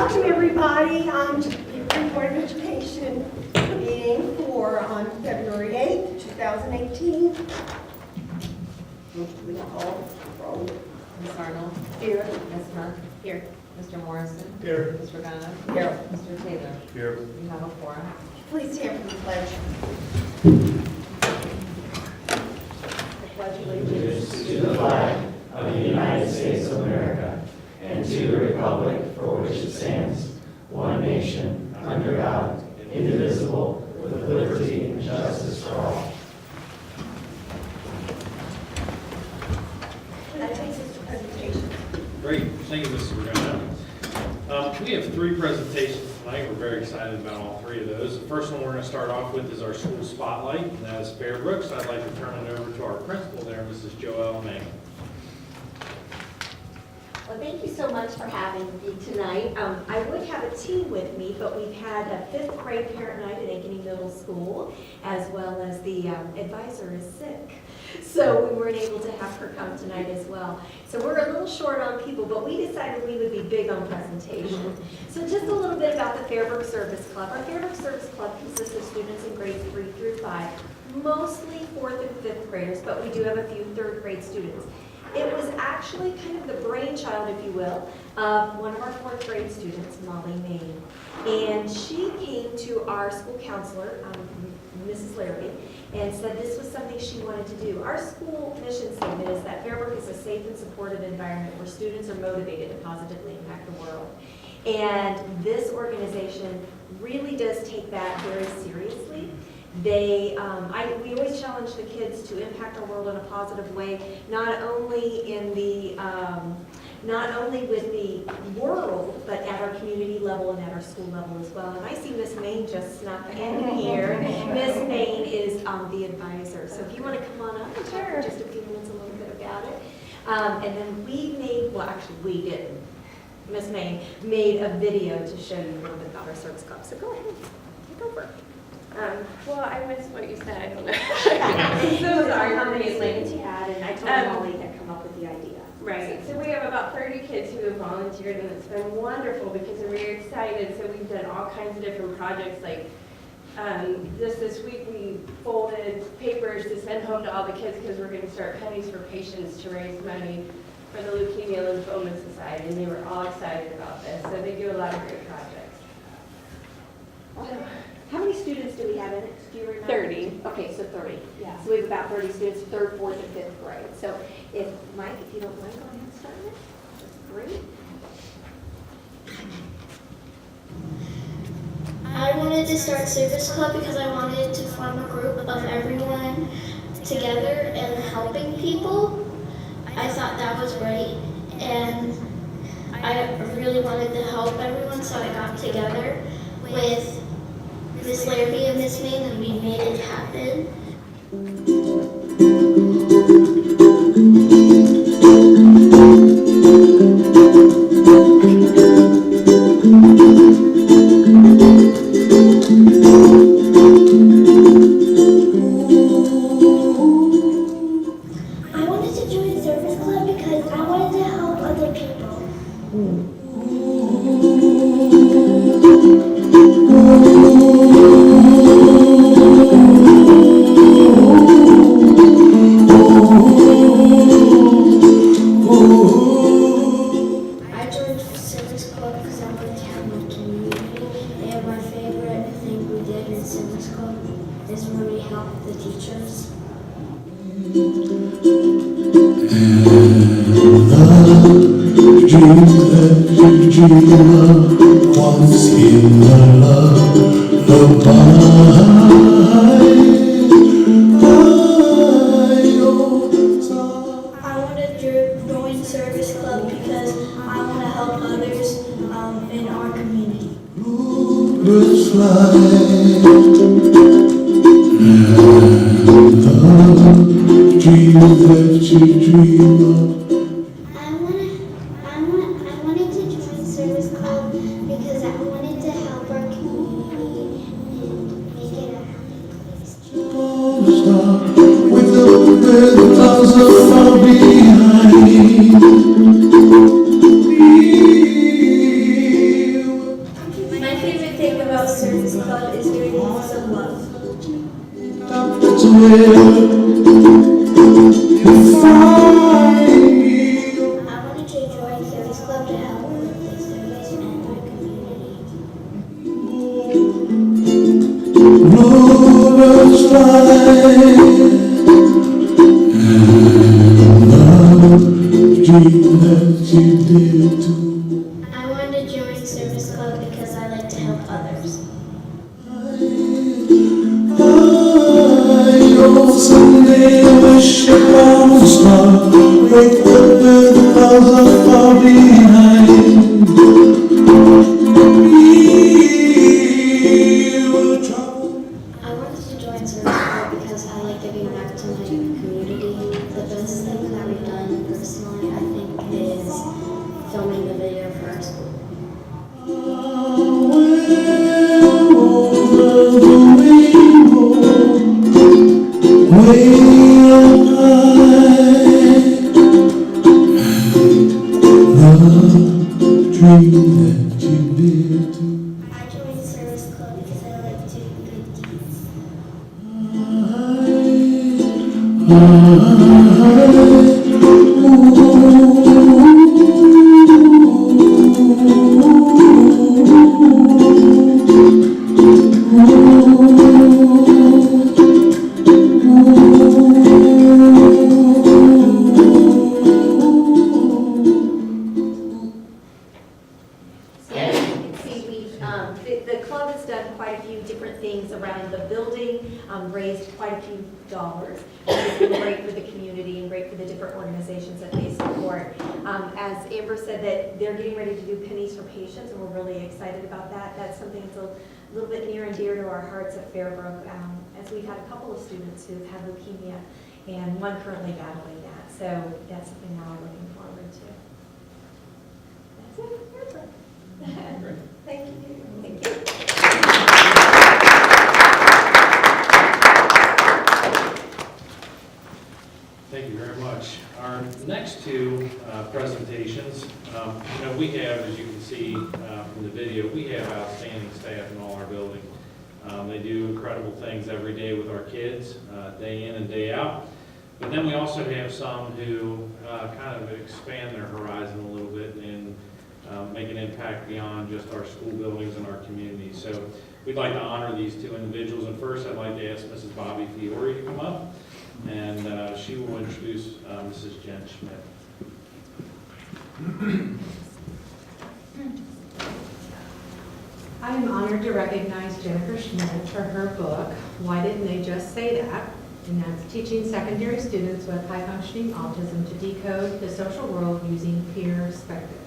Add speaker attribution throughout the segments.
Speaker 1: Welcome everybody to the Board of Education meeting for on February 8th, 2018. We call roll.
Speaker 2: Ms. Arnold.
Speaker 1: Here.
Speaker 2: Ms. Hunt.
Speaker 1: Here.
Speaker 2: Mr. Morrison.
Speaker 3: Here.
Speaker 2: Ms. Regano.
Speaker 1: Here.
Speaker 2: Mr. Taylor.
Speaker 3: Here.
Speaker 2: We have a quorum.
Speaker 1: Please stand for the pledge. The pledge of allegiance
Speaker 4: To the flag of the United States of America and to the republic for which it stands, one nation, under God, indivisible, with liberty and justice for all.
Speaker 1: That takes us to presentation.
Speaker 3: Great, thank you, Mr. Regano. We have three presentations tonight. We're very excited about all three of those. The first one we're going to start off with is our school spotlight, and that is Beavercreek. I'd like to turn it over to our principal there, Mrs. Joelle May.
Speaker 5: Well, thank you so much for having me tonight. I would have a team with me, but we've had a 5th grade parent night at Ankeny Middle School, as well as the advisor is sick. So we weren't able to have her come tonight as well. So we're a little short on people, but we decided we would be big on presentation. So just a little bit about the Beavercreek Service Club. Our Beavercreek Service Club consists of students in grades 3 through 5, mostly 4th and 5th graders, but we do have a few 3rd grade students. It was actually kind of the brainchild, if you will, of one of our 4th grade students, Molly Main. And she came to our school counselor, Mrs. Larrabee, and said this was something she wanted to do. Our school mission statement is that Beavercreek is a safe and supportive environment where students are motivated to positively impact the world. And this organization really does take that very seriously. We always challenge the kids to impact our world in a positive way, not only with the world, but at our community level and at our school level as well. And I see Miss Main just snuck in here. Miss Main is the advisor. So if you want to come on up and talk for just a few minutes a little bit about it. And then we didn't. Miss Main made a video to show you a little bit about our service club. So go ahead, take over.
Speaker 6: Well, I missed what you said. I don't know. I'm so sorry.
Speaker 5: How many students you had, and I told Molly to come up with the idea.
Speaker 6: Right. So we have about 30 kids who have volunteered, and it's been wonderful because we're very excited. So we've done all kinds of different projects. Like just this week, we folded papers to send home to all the kids because we're going to start pennies for patients to raise money for the Leukemia Lymphoma Society, and they were all excited about this. So they do a lot of great projects.
Speaker 5: How many students do we have in it? Do you remember?
Speaker 6: 30.
Speaker 5: Okay, so 30. Yeah. So we have about 30 students, 3rd, 4th, and 5th grade. So if Mike, if you don't mind, go ahead and start it. That's great.
Speaker 7: I wanted to start Service Club because I wanted to form a group of everyone together and helping people. I thought that was great, and I really wanted to help everyone, so I got together with Miss Larrabee and Miss Main, and we made it happen. I wanted to join Service Club because I wanted to help other people. I joined Service Club because I wanted to help my community, and my favorite thing we did in Service Club is when we helped the teachers.
Speaker 8: Once in the love
Speaker 7: I wanted to join Service Club because I want to help others in our community.
Speaker 8: birds fly and the dreams that you dream of.
Speaker 7: I wanted to join Service Club because I wanted to help our community and make it a happy place.
Speaker 8: Star with the clouds so far behind. Be you find me.
Speaker 7: I wanted to join Service Club to help with the service and my community.
Speaker 8: Bluebirds fly, and the dream that you did too.
Speaker 7: I wanted to join Service Club because I like to help others.
Speaker 8: I know someday I wish upon a star, wake up where the clouds are far behind. We were troubled.
Speaker 7: I wanted to join Service Club because I like giving back to my community. The best thing that we've done personally, I think, is filming the video for our school.
Speaker 8: Over the rainbow, way up high, the dream that you did too.
Speaker 7: I joined Service Club because I like doing good deeds.
Speaker 5: So as you can see, the club has done quite a few different things around the building, raised quite a few dollars. It's been great for the community and great for the different organizations that they support. As Amber said, that they're getting ready to do pennies for patients, and we're really excited about that. That's something that's a little bit near and dear to our hearts at Fairbrook, as we've had a couple of students who've had leukemia, and one currently battling that. So that's something we're all looking forward to. That's it, Fairbrook.
Speaker 3: Great.
Speaker 5: Thank you. Thank you.
Speaker 3: Thank you very much. Our next two presentations, we have, as you can see from the video, we have outstanding staff in all our buildings. They do incredible things every day with our kids, day in and day out. But then we also have some who kind of expand their horizon a little bit and make an impact beyond just our school buildings and our community. So we'd like to honor these two individuals. And first, I'd like to ask Mrs. Bobby Fiore to come up, and she will introduce Mrs. Jen Schmidt.
Speaker 2: I am honored to recognize Jennifer Schmidt for her book, Why Didn't They Just Say That? And that's teaching secondary students with high-functioning autism to decode the social world using peer perspective.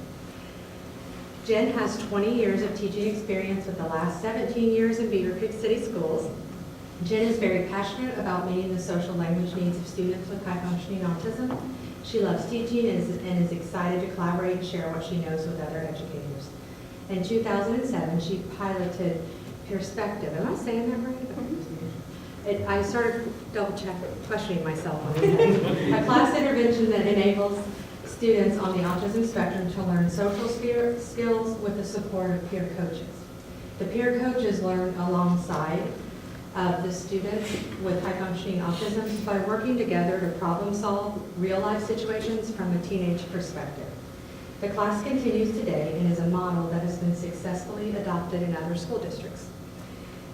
Speaker 2: Jen has 20 years of teaching experience with the last 17 years in Beavercreek City Schools. Jen is very passionate about meeting the social language needs of students with high-functioning autism. She loves teaching and is excited to collaborate and share what she knows with other educators. In 2007, she piloted Perspective. Am I saying that right? I started questioning myself on it. A class intervention that enables students on the autism spectrum to learn social skills with the support of peer coaches. The peer coaches learn alongside of the students with high-functioning autism by working together to problem-solve real-life situations from a teenage perspective. The class continues today and is a model that has been successfully adopted in other school districts.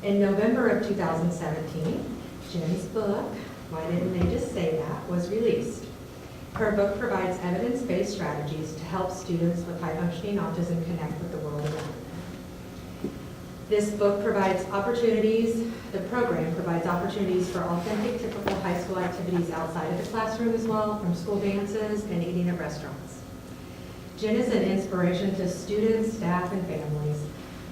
Speaker 2: In November of 2017, Jen's book, Why Didn't They Just Say That?, was released. Her book provides evidence-based strategies to help students with high-functioning autism connect with the world around them. This book provides opportunities, the program provides opportunities for authentic, typical high school activities outside of the classroom as well, from school dances and eating at restaurants. Jen is an inspiration to students, staff, and families.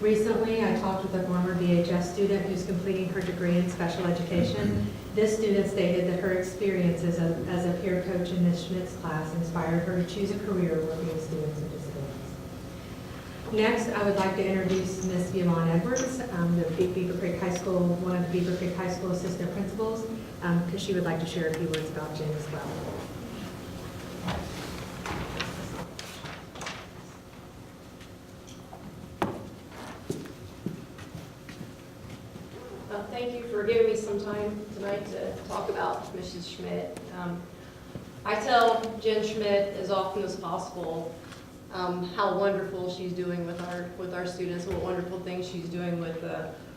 Speaker 2: Recently, I talked with a former BHS student who's completing her degree in special education. This student stated that her experiences as a peer coach in Ms. Schmidt's class inspired her to choose a career working with students with disabilities. Next, I would like to introduce Ms. Yvonne Edwards, the Beavercreek High School, one of the Beavercreek High School assistant principals, because she would like to share a few words about Jen as well.
Speaker 9: Thank you for giving me some time tonight to talk about Mrs. Schmidt. I tell Jen Schmidt as often as possible how wonderful she's doing with our students, what wonderful things she's doing with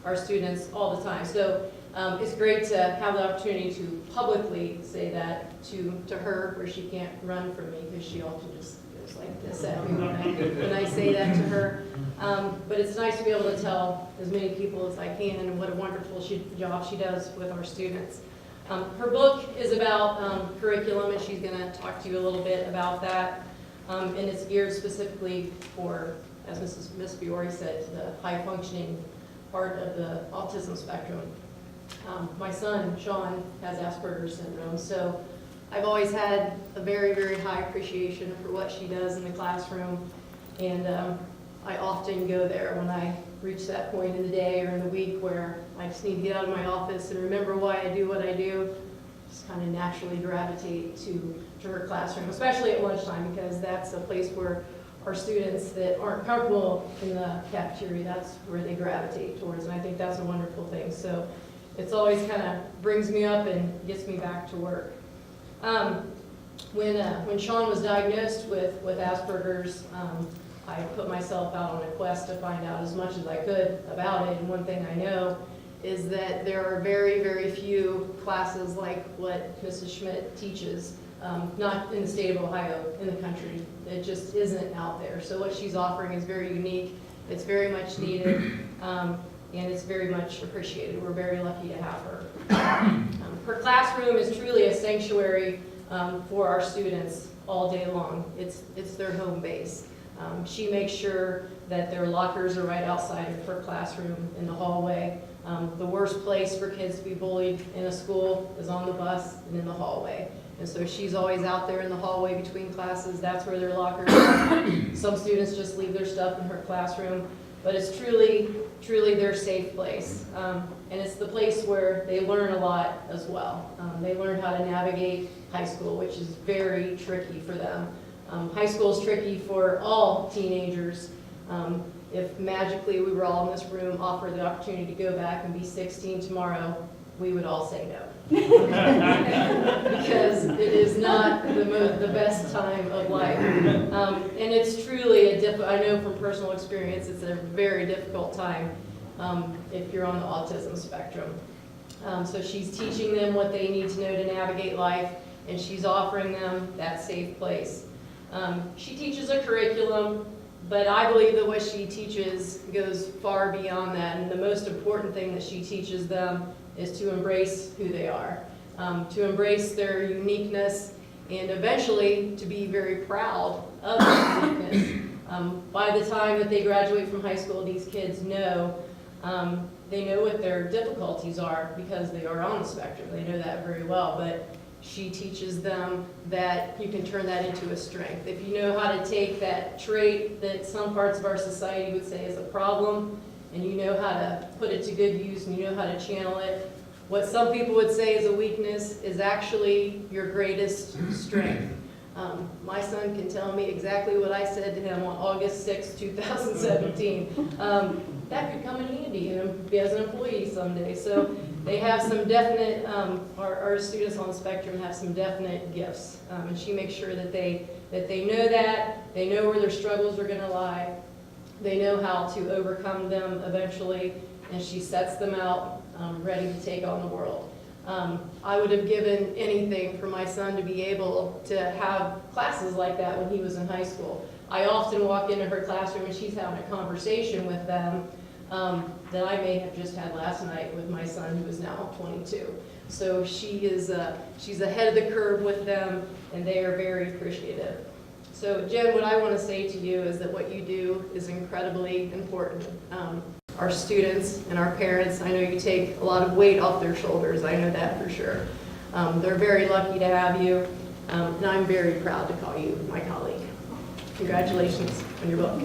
Speaker 9: our students all the time. So it's great to have the opportunity to publicly say that to her, where she can't run from me, because she often just goes like this at me when I say that to her. But it's nice to be able to tell as many people as I can and what a wonderful job she does with our students. Her book is about curriculum, and she's going to talk to you a little bit about that. And it's geared specifically for, as Ms. Fiore said, the high-functioning part of the autism spectrum. My son, Sean, has Asperger's syndrome, so I've always had a very, very high appreciation for what she does in the classroom, and I often go there when I reach that point in the day or in the week where I just need to get out of my office and remember why I do what I do. Just kind of naturally gravitate to her classroom, especially at lunchtime, because that's a place where our students that aren't comfortable in the cafeteria, that's where they gravitate towards, and I think that's a wonderful thing. So it's always kind of brings me up and gets me back to work. When Sean was diagnosed with Asperger's, I put myself out on a quest to find out as much as I could about it, and one thing I know is that there are very, very few classes like what Mrs. Schmidt teaches, not in the state of Ohio, in the country. It just isn't out there. So what she's offering is very unique, it's very much needed, and it's very much appreciated. We're very lucky to have her. Her classroom is truly a sanctuary for our students all day long. It's their home base. She makes sure that their lockers are right outside of her classroom in the hallway. The worst place for kids to be bullied in a school is on the bus and in the hallway. And so she's always out there in the hallway between classes. That's where their lockers are. Some students just leave their stuff in her classroom, but it's truly, truly their safe place. And it's the place where they learn a lot as well. They learn how to navigate high school, which is very tricky for them. High school is tricky for all teenagers. If magically we were all in this room offered the opportunity to go back and be 16 tomorrow, we would all say no. Because it is not the best time of life. And it's truly I know from personal experience, it's a very difficult time if you're on the autism spectrum. So she's teaching them what they need to know to navigate life, and she's offering them that safe place. She teaches a curriculum, but I believe that what she teaches goes far beyond that, and the most important thing that she teaches them is to embrace who they are, to embrace their uniqueness, and eventually to be very proud of their uniqueness. By the time that they graduate from high school, these kids know, they know what their difficulties are because they are on the spectrum. They know that very well, but she teaches them that you can turn that into a strength. If you know how to take that trait that some parts of our society would say is a problem, and you know how to put it to good use, and you know how to channel it, what some people would say is a weakness is actually your greatest strength. My son can tell me exactly what I said to him on August 6, 2017. That could come in handy as an employee someday. So they have some definite, our students on the spectrum have some definite gifts. And she makes sure that they know that, they know where their struggles are gonna lie, they know how to overcome them eventually, and she sets them out ready to take on the world. I would have given anything for my son to be able to have classes like that when he was in high school. I often walk into her classroom and she's having a conversation with them that I may have just had last night with my son, who is now 22. So she's ahead of the curve with them, and they are very appreciative. So Jen, what I want to say to you is that what you do is incredibly important. Our students and our parents, I know you take a lot of weight off their shoulders. I know that for sure. They're very lucky to have you, and I'm very proud to call you my colleague. Congratulations on your book.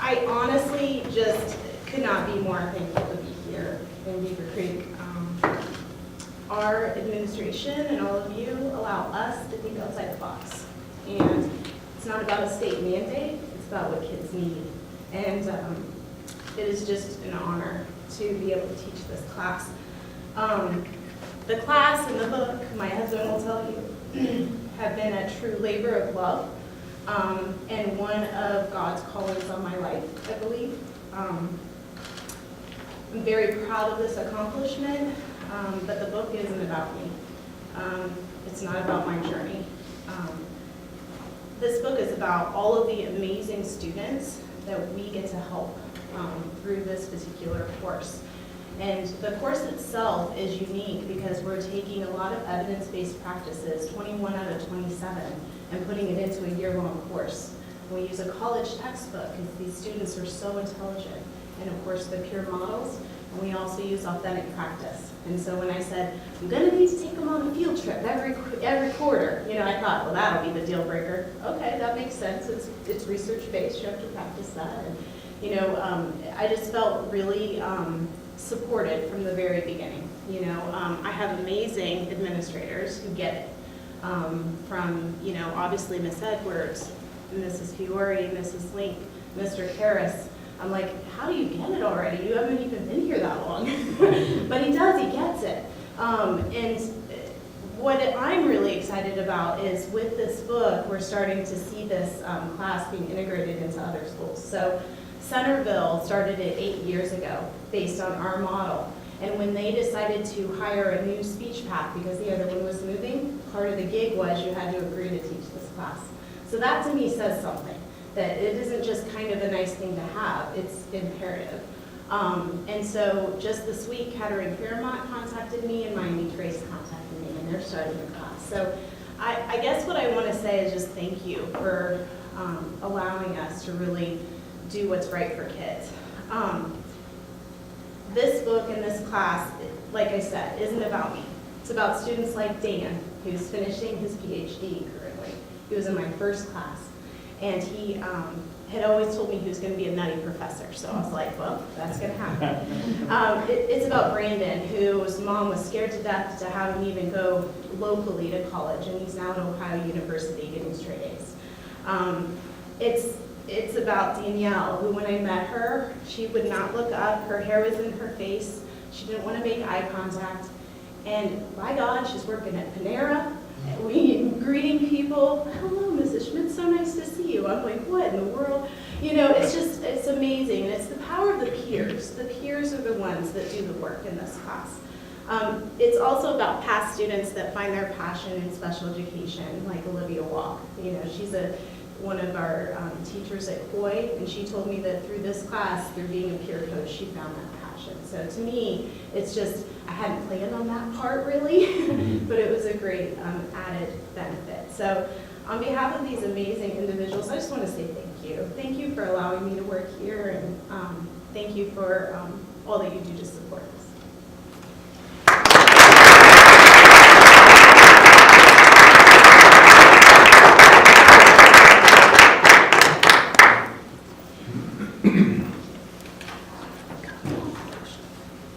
Speaker 10: I honestly just could not be more thankful to be here in Beavercreek. Our administration and all of you allow us to think outside the box. And it's not about a state mandate, it's about what kids need. And it is just an honor to be able to teach this class. The class and the book, my husband will tell you, have been a true labor of love and one of God's callings on my life, I believe. I'm very proud of this accomplishment, but the book isn't about me. It's not about my journey. This book is about all of the amazing students that we get to help through this particular course. And the course itself is unique because we're taking a lot of evidence-based practices, 21 out of 27, and putting it into a year-long course. We use a college textbook because these students are so intelligent. And of course, the peer models, and we also use authentic practice. And so when I said, I'm gonna need to take them on a field trip every quarter, I thought, well, that'll be the deal breaker. Okay, that makes sense. It's research-based, you have to practice that. And, I just felt really supported from the very beginning. I have amazing administrators who get it. From, obviously Miss Edwards, Mrs. Fiore, Mrs. Link, Mr. Harris. I'm like, how do you get it already? You haven't even been here that long. But he does, he gets it. And what I'm really excited about is with this book, we're starting to see this class being integrated into other schools. So Centerville started it 8 years ago based on our model. And when they decided to hire a new speech path because the other one was moving, part of the gig was you had to agree to teach this class. So that to me says something, that it isn't just kind of a nice thing to have, it's imperative. And so just this week, Kettering Fairmont contacted me and Miami Trace contacted me, and they're starting the class. So I guess what I want to say is just thank you for allowing us to really do what's right for kids. This book and this class, like I said, isn't about me. It's about students like Dan, who's finishing his PhD currently. He was in my first class, and he had always told me he was going to be a nutty professor, so I was like, well, that's going to happen. It's about Brandon, whose mom was scared to death to have him even go locally to college, and he's now at Ohio University getting straight A's. It's about Danielle, who when I met her, she would not look up, her hair was in her face, she didn't want to make eye contact, and by God, she's working at Panera, greeting people, hello Mrs. Schmidt, so nice to see you. I'm like, what in the world? It's amazing, and it's the power of the peers. The peers are the ones that do the work in this class. It's also about past students that find their passion in special education, like Olivia Walk. She's one of our teachers at Coy, and she told me that through this class, through being a peer coach, she found that passion. So to me, it's just, I hadn't planned on that part really, but it was a great added benefit. So on behalf of these amazing individuals, I just want to say thank you. Thank you for allowing me to work here, and thank you for all that you do to support us.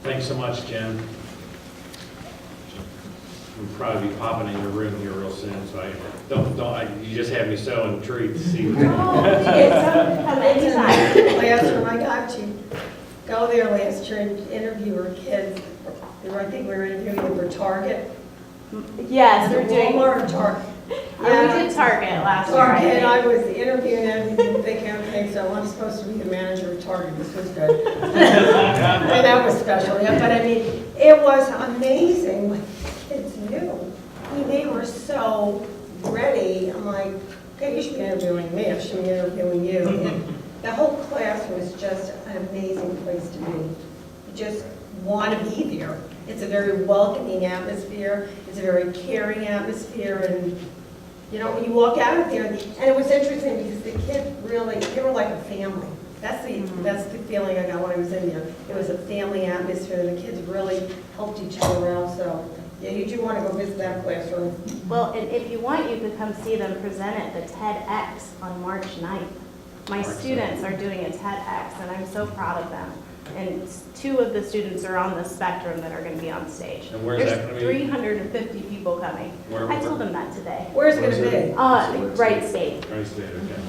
Speaker 3: Thanks so much, Jen. We'll probably be popping in your room here real soon, so you just had me so intrigued to see.
Speaker 1: Last year, I got to go there last year and interview our kids. I think we were interviewing them for Target.
Speaker 10: Yes, we're doing
Speaker 1: Walmart or Target.
Speaker 10: We did Target last year.
Speaker 1: Target, and I was interviewing them, thinking, okay, so I'm supposed to be the manager of Target. This was good. And that was special, yeah. But I mean, it was amazing what the kids knew. I mean, they were so ready. I'm like, okay, you should be interviewing me. I should be interviewing you. And the whole class was just an amazing place to be. You just want to be there. It's a very welcoming atmosphere. It's a very caring atmosphere, and when you walk out of there, and it was interesting because the kids really, they were like a family. That's the feeling I got when I was in there. It was a family atmosphere. The kids really helped each other out. So yeah, you do want to go visit that classroom.
Speaker 10: Well, and if you want, you could come see them present at the TEDx on March 9th. My students are doing a TEDx, and I'm so proud of them. And 2 of the students are on the spectrum that are going to be on stage.
Speaker 3: And where's that gonna be?
Speaker 10: There's 350 people coming.
Speaker 3: Where-
Speaker 10: I told them that today.
Speaker 1: Where's it gonna be?
Speaker 10: Wright State.
Speaker 3: Right state, okay.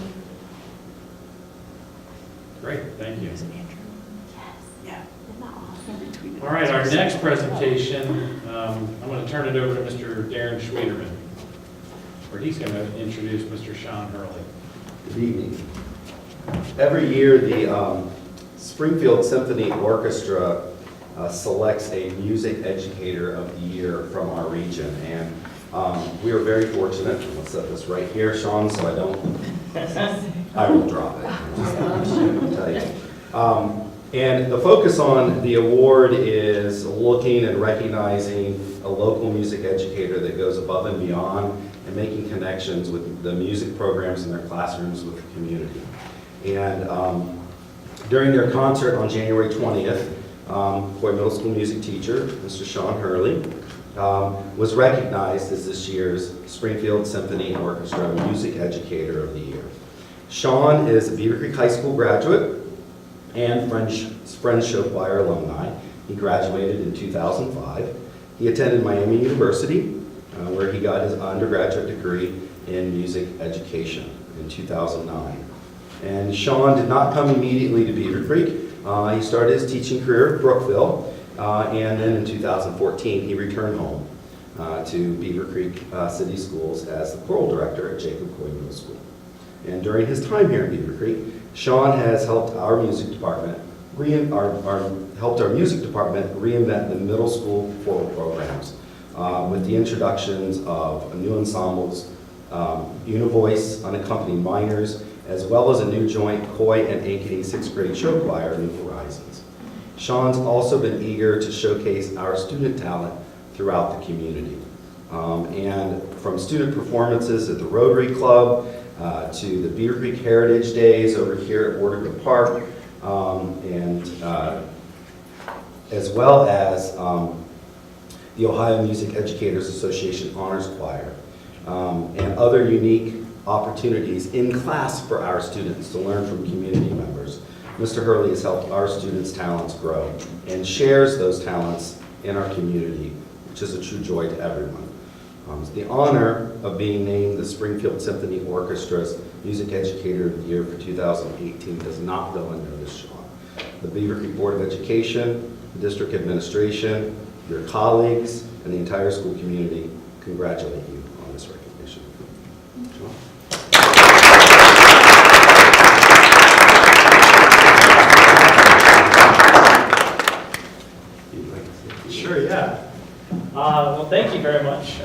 Speaker 3: Great, thank you.
Speaker 10: Yes. Yeah. Isn't that awesome?
Speaker 3: All right, our next presentation, I'm going to turn it over to Mr. Darren Schwederman, where he's going to introduce Mr. Sean Hurley.
Speaker 11: Good evening. Every year, the Springfield Symphony Orchestra selects a music educator of the year from our region, and we are very fortunate. I'll set this right here, Sean, so I won't drop it. I'll tell you. And the focus on the award is looking and recognizing a local music educator that goes above and beyond and making connections with the music programs in their classrooms with the community. And during their concert on January 20th, Coy Middle School music teacher, Mr. Sean Hurley, was recognized as this year's Springfield Symphony Orchestra Music Educator of the Year. Sean is a Beavercreek High School graduate and Friends Show Choir alumni. He graduated in 2005. He attended Miami University, where he got his undergraduate degree in music education in 2009. And Sean did not come immediately to Beavercreek. He started his teaching career at Brookville, and then in 2014 he returned home to Beavercreek City Schools as the choral director at Jacob Coy Middle School. And during his time here in Beavercreek, Sean has helped our music department reinvent the middle school choral programs with the introductions of new ensembles, Univoice, Unaccompanied Minors, as well as a new joint Coy and Ankeny 6th grade show choir, New Horizons. Sean's also been eager to showcase our student talent throughout the community. And from student performances at the Rotary Club to the Beavercreek Heritage Days over here at Waterville Park, and as well as the Ohio Music Educators Association Honors Choir, and other unique opportunities in class for our students to learn from community members. Mr. Hurley has helped our students' talents grow and shares those talents in our community, which is a true joy to everyone. The honor of being named the Springfield Symphony Orchestra's Music Educator of the Year for 2018 does not go unnoticed, Sean. The Beavercreek Board of Education, the district administration, your colleagues, and the entire school community congratulate you on this recognition. Sean?
Speaker 12: Sure, yeah. Well, thank you very much.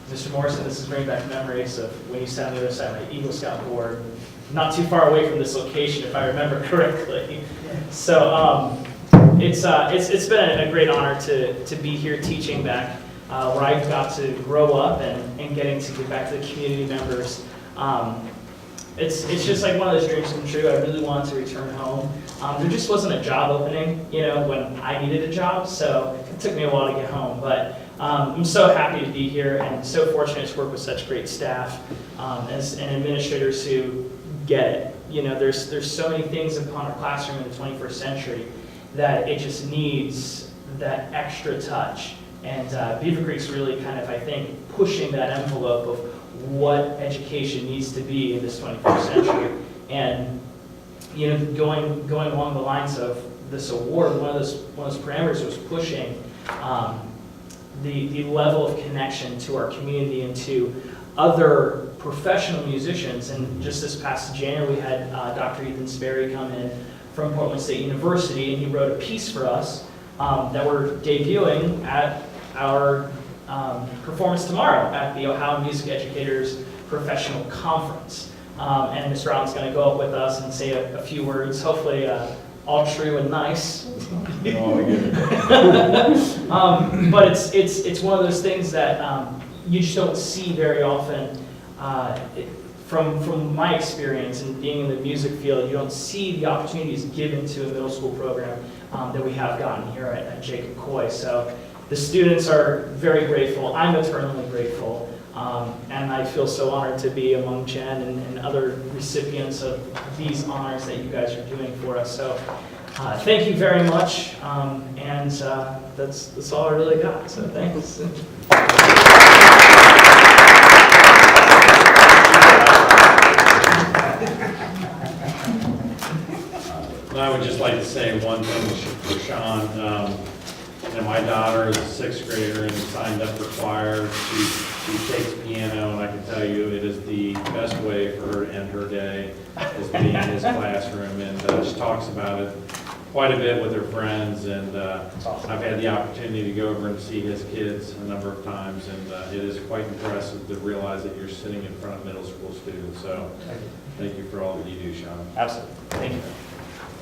Speaker 12: Mr. Morrison, this is bringing back memories of when you sat on the other side of my Eagle Scout board, not too far away from this location, if I remember correctly. So it's been a great honor to be here teaching back where I got to grow up and getting to give back to the community members. It's just like one of those dreams come true. I really wanted to return home. There just wasn't a job opening, when I needed a job, so it took me a while to get home. But I'm so happy to be here and so fortunate to work with such great staff and administrators who get it. There's so many things upon our classroom in the 21st century that it just needs that extra touch. And Beavercreek's really kind of, I think, pushing that envelope of what education needs to be in this 21st century. And going along the lines of this award, one of those parameters was pushing the level of connection to our community and to other professional musicians. And just this past January, we had Dr. Ethan Sperry come in from Portland State University, and he wrote a piece for us that we're debuting at our performance tomorrow at the Ohio Music Educators Professional Conference. And Mr. Allen's going to go up with us and say a few words, hopefully all true and nice. But it's one of those things that you just don't see very often. From my experience and being in the music field, you don't see the opportunities given to a middle school program that we have gotten here at Jacob Coy. So the students are very grateful. I'm eternally grateful. And I feel so honored to be among Jen and other recipients of these honors that you guys are doing for us. So Thank you very much, and that's all I really got, so thanks.
Speaker 3: I would just like to say one thing for Sean. My daughter is a 6th grader and signed up for choir. She takes piano, and I can tell you it is the best way for her to end her day, is being in his classroom. And she talks about it quite a bit with her friends. And I've had the opportunity to go over and see his kids a number of times, and it is quite impressive to realize that you're sitting in front of middle school students. So thank you for all that you do, Sean.
Speaker 12: Absolutely. Thank you.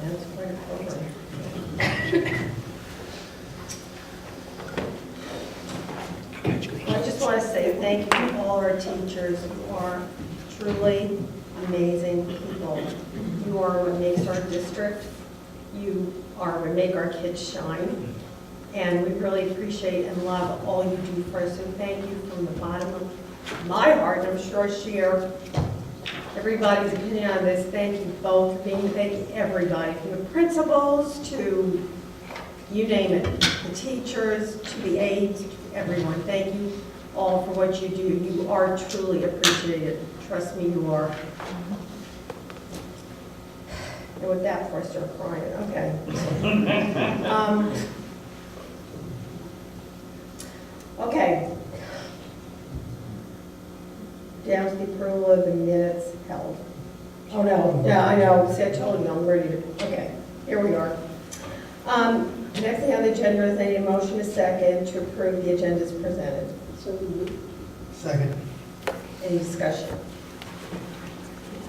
Speaker 1: That's quite a program. I just want to say thank you to all our teachers who are truly amazing people. You are what makes our district. You are what make our kids shine. And we really appreciate and love all you do for us. So thank you from the bottom of my heart. And I'm sure I share everybody's opinion on this. Thank you both for being, thank you everybody, from the principals to you name it, the teachers to the aides, to everyone. Thank you all for what you do. You are truly appreciated. Trust me, you are. And with that, before I start crying, okay. Okay. Down to the approval of the minutes held. Oh, no, yeah, I know, see, I told you, I'm ready to, okay, here we are. Next thing on the agenda is I need a motion, a second, to approve the agenda as presented. So
Speaker 4: Second.
Speaker 1: any discussion?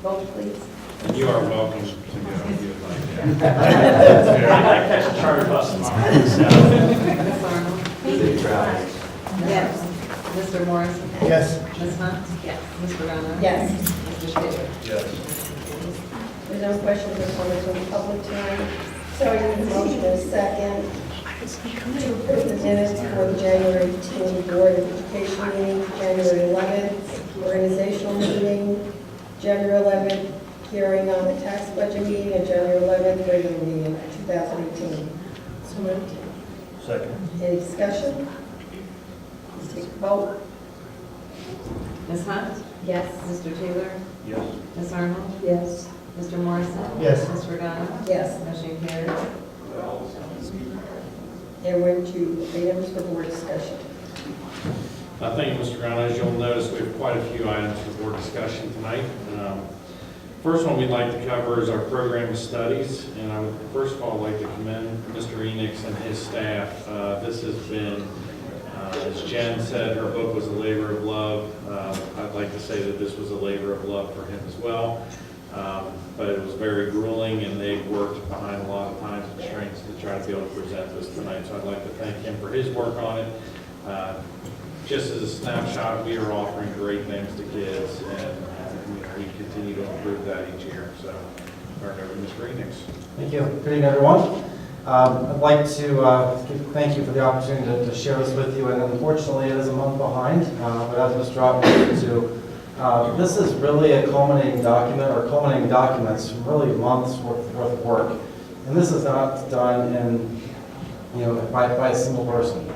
Speaker 1: Vote, please.
Speaker 3: And you are welcome to go if you would like.
Speaker 12: I gotta catch a charter bus tomorrow.
Speaker 13: Ms. Arnold?
Speaker 11: They try.
Speaker 13: Yes. Mr. Morrison?
Speaker 4: Yes.
Speaker 13: Ms. Hunt? Yes. Ms. Regano?
Speaker 1: Yes.
Speaker 13: Mr. Taylor?
Speaker 3: Yes.
Speaker 1: There's no questions or comments from the public tonight. So I need a motion, a second, to approve the minutes for the January 18 Board of Education meeting, January 11th, organizational meeting, January 11th, hearing on the tax budget meeting, and January 11th, regular meeting of 2018. So moved.
Speaker 4: Second.
Speaker 1: Any discussion? Let's take a vote.
Speaker 13: Ms. Hunt?
Speaker 1: Yes.
Speaker 13: Mr. Taylor?
Speaker 4: Yes.
Speaker 13: Ms. Arnold?
Speaker 1: Yes.
Speaker 13: Mr. Morrison?
Speaker 4: Yes.
Speaker 13: Ms. Regano?
Speaker 1: Yes.
Speaker 13: Motion carries.
Speaker 1: And we're to items for board discussion.
Speaker 3: Thank you, Mr. Brown. As you'll notice, we have quite a few items for board discussion tonight. First one we'd like to cover is our program of studies, and I would first of all like to commend Mr. Enix and his staff. This has been, as Jen said, her book was a labor of love. I'd like to say that this was a labor of love for him as well. But it was very grueling, and they worked behind a lot of time constraints to try to be able to present this tonight. So I'd like to thank him for his work on it. Just as a snapshot, we are offering great things to kids, and we continue to improve that each year. So, turn it over to Mr. Enix.
Speaker 14: Thank you. Good evening, everyone. I'd like to thank you for the opportunity to share this with you, and unfortunately it is a month behind, but as Mr. Rock alluded to, this is really a culminating document, or culminating documents from really months worth of work. And this is not done in, by a single person.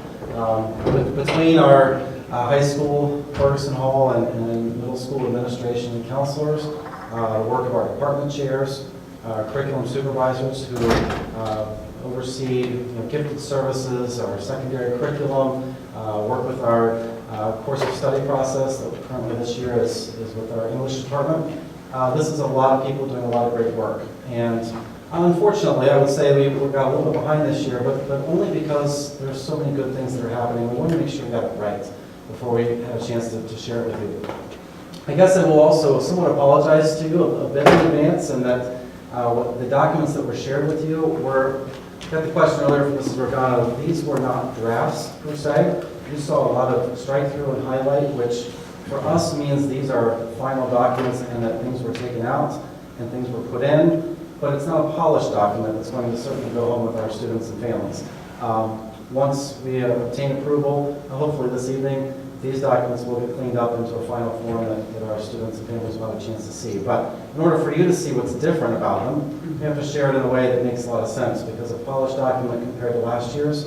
Speaker 14: Between our high school, Ferguson Hall, and middle school administration and counselors, the work of our department chairs, curriculum supervisors who oversee gifted services, our secondary curriculum, work with our course of study process that currently this year is with our English department. This is a lot of people doing a lot of great work. And unfortunately, I would say we got a little bit behind this year, but only because there's so many good things that are happening. We want to make sure we got it right before we have a chance to share it with you. I guess I will also somewhat apologize to you a bit in advance, and that the documents that were shared with you were, I got the question earlier from Mrs. Regano, these were not drafts per se. You saw a lot of strike through and highlight, which for us means these are final documents and that things were taken out and things were put in, but it's not a polished document that's going to certainly go home with our students and families. Once we obtain approval, hopefully this evening, these documents will get cleaned up into a final form that our students and families will have a chance to see. But in order for you to see what's different about them, we have to share it in a way that makes a lot of sense, because a polished document compared to last year's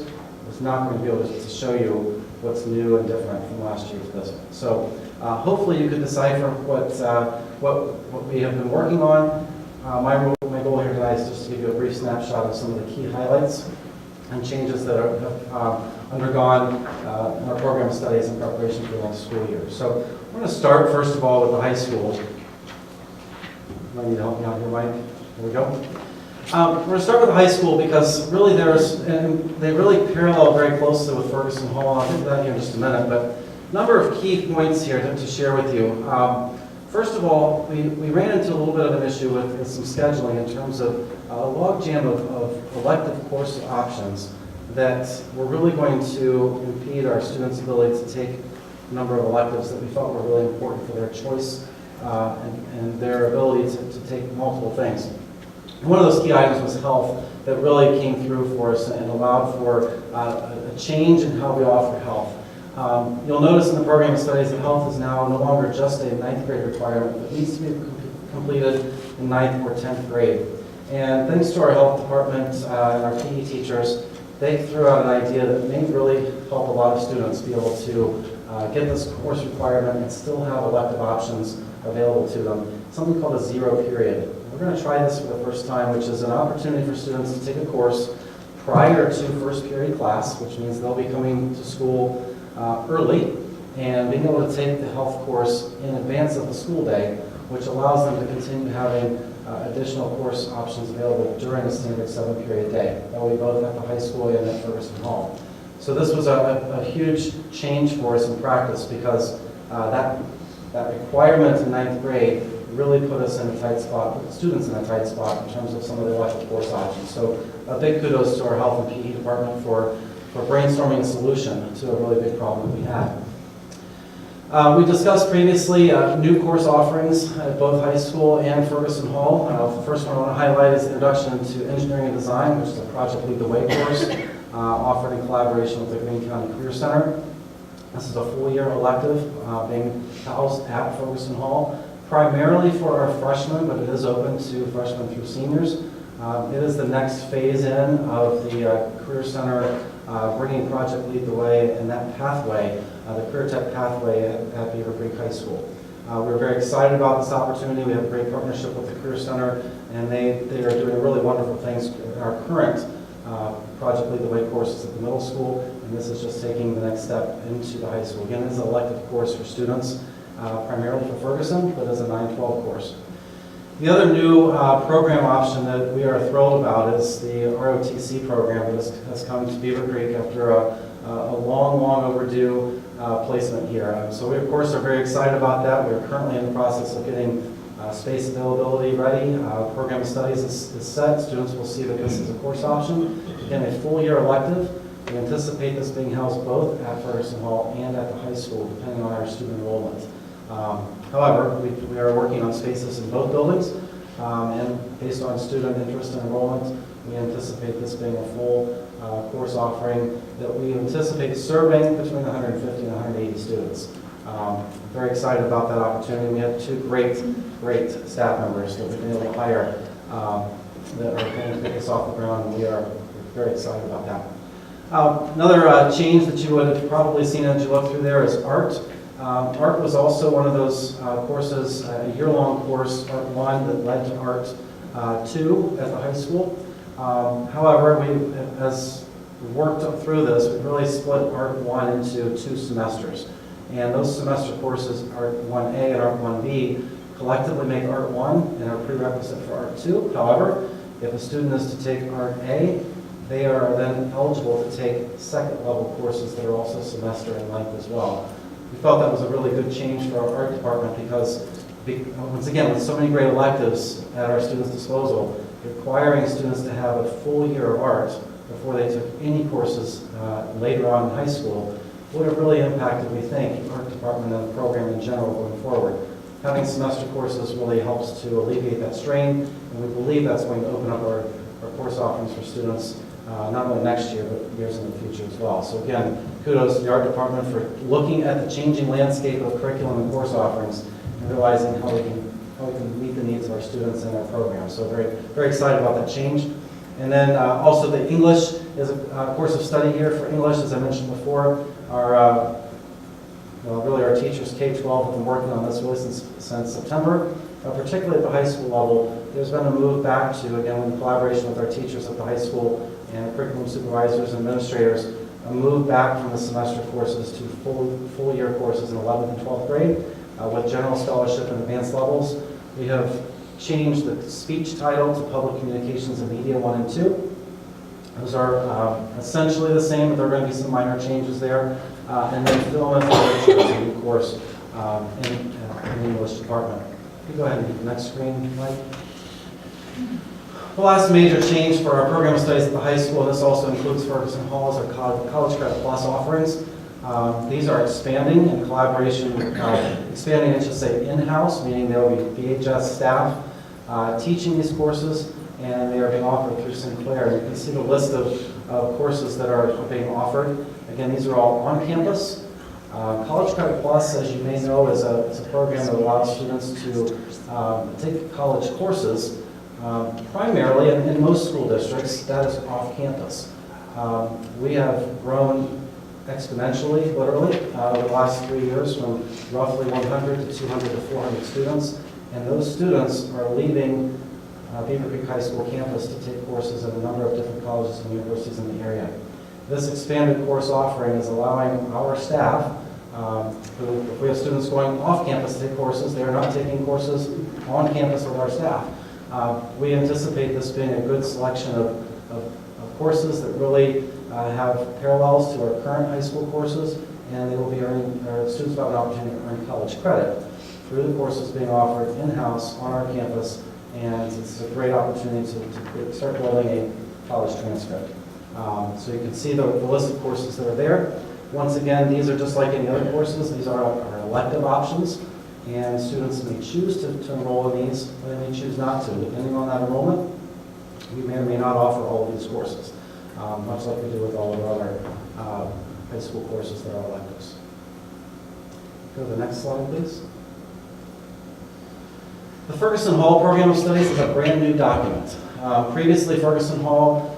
Speaker 14: is not going to be able to show you what's new and different from last year's this one. So hopefully you could decipher what we have been working on. My goal here tonight is just to give you a brief snapshot of some of the key highlights and changes that have undergone in our program studies in preparation for the next school year. So we're going to start first of all with the high school. You might need to help me out here, Mike. There we go. We're going to start with the high school because really they really parallel very closely with Ferguson Hall. I'll get to that here in just a minute, but a number of key points here to share with you. First of all, we ran into a little bit of an issue with some scheduling in terms of a logjam of elective course options that were really going to impede our students' ability to take a number of electives that we felt were really important for their choice and their ability to take multiple things. And one of those key items was health that really came through for us and allowed for a change in how we offer health. You'll notice in the program of studies that health is now no longer just a 9th grade requirement, but needs to be completed in 9th or 10th grade. And thanks to our health department and our PE teachers, they threw out an idea that may really help a lot of students be able to get this course requirement and still have elective options available to them, something called a zero period. We're going to try this for the first time, which is an opportunity for students to take a course prior to first period class, which means they'll be coming to school early and being able to take the health course in advance of the school day, which allows them to continue having additional course options available during a standard 7-period day. That will be both at the high school and at Ferguson Hall. So this was a huge change for us in practice because that requirement in 9th grade really put us in a tight spot, put the students in a tight spot in terms of some of the elective course options. So a big kudos to our health and PE department for brainstorming a solution to a really big problem that we had. We discussed previously new course offerings at both high school and Ferguson Hall. The first one I want to highlight is the introduction to engineering and design, which is a Project Lead the Way course offered in collaboration with the Greene County Career Center. This is a full-year elective being housed at Ferguson Hall, primarily for our freshmen, but it is open to freshmen through seniors. It is the next phase in of the Career Center bringing Project Lead the Way and that pathway, the Career Tech pathway at Beavercreek High School. We're very excited about this opportunity. We have a great partnership with the Career Center, and they are doing really wonderful things in our current Project Lead the Way courses at the middle school, and this is just taking the next step into the high school. Again, this is an elective course for students, primarily for Ferguson, but as a 9-12 course. The other new program option that we are thrilled about is the ROTC program that has come to Beavercreek after a long overdue placement here. So we, of course, are very excited about that. We're currently in the process of getting space availability ready. Program of studies is set. Students will see that this is a course option. Again, a full-year elective. We anticipate this being housed both at Ferguson Hall and at the high school, depending on our student enrollment. However, we are working on spaces in both buildings, and based on student interest and enrollment, we anticipate this being a full course offering that we anticipate serving between 150 and 180 students. Very excited about that opportunity. We have 2 great staff members that we've been able to hire that are going to take us off the ground, and we are very excited about that. Another change that you would have probably seen as you look through there is art. Art was also one of those courses, a year-long course, Art 1, that led to Art 2 at the high school. However, as we worked through this, we really split Art 1 into 2 semesters. And those semester courses, Art 1A and Art 1B, collectively make Art 1 and are prerequisite for Art 2. However, if a student is to take Art A, they are then eligible to take second-level courses that are also semester in length as well. We felt that was a really good change for our art department because, once again, with so many great electives at our students' disposal, requiring students to have a full year of art before they took any courses later on in high school would have really impacted, we think, the art department and the program in general going forward. Having semester courses really helps to alleviate that strain, and we believe that's going to open up our course offerings for students not only next year, but years in the future as well. So again, kudos to the art department for looking at the changing landscape of curriculum and course offerings and realizing how we can meet the needs of our students and our programs. So very, very excited about that change. And then also the English is a course of study here for English, as I mentioned before. Our really our teachers, K-12, have been working on this really since September, particularly at the high school level. There's been a move back to, again, in collaboration with our teachers at the high school and curriculum supervisors and administrators, a move back from the semester courses to full year courses in 11th and 12th grade with general scholarship and advanced levels. We have changed the speech title to Public Communications and Media 1 and 2. Those are essentially the same, but there are going to be some minor changes there. And then film and literature is a new course in the English department. You go ahead and get the next screen, Mike. The last major change for our program of studies at the high school, and this also includes Ferguson Hall, is our College Credit Plus offerings. These are expanding in collaboration, expanding, I should say, in-house, meaning there will be BHS staff teaching these courses, and they are being offered through Sinclair. You can see the list of courses that are being offered. Again, these are all on campus. College Credit Plus, as you may know, is a program that allows students to take college courses, primarily in most school districts, that is off campus. We have grown exponentially, literally, over the last 3 years from roughly 100 to 200 to 400 students, and those students are leaving Beavercreek High School campus to take courses at a number of different colleges and universities in the area. This expanded course offering is allowing our staff, who, if we have students going off campus to take courses, they are not taking courses on campus with our staff. We anticipate this being a good selection of courses that really have parallels to our current high school courses, and they will be earning, our students will have an opportunity to earn college credit through the courses being offered in-house on our campus, and it's a great opportunity to start building a college transcript. So you can see the list of courses that are there. Once again, these are just like any other courses. These are our elective options, and students may choose to enroll in these, or they may choose not to. Depending on that enrollment, we may or may not offer all of these courses, much like we do with all of our other high school courses that are electives. Go to the next slide, please. The Ferguson Hall Program of Studies is a brand new document. Previously, Ferguson Hall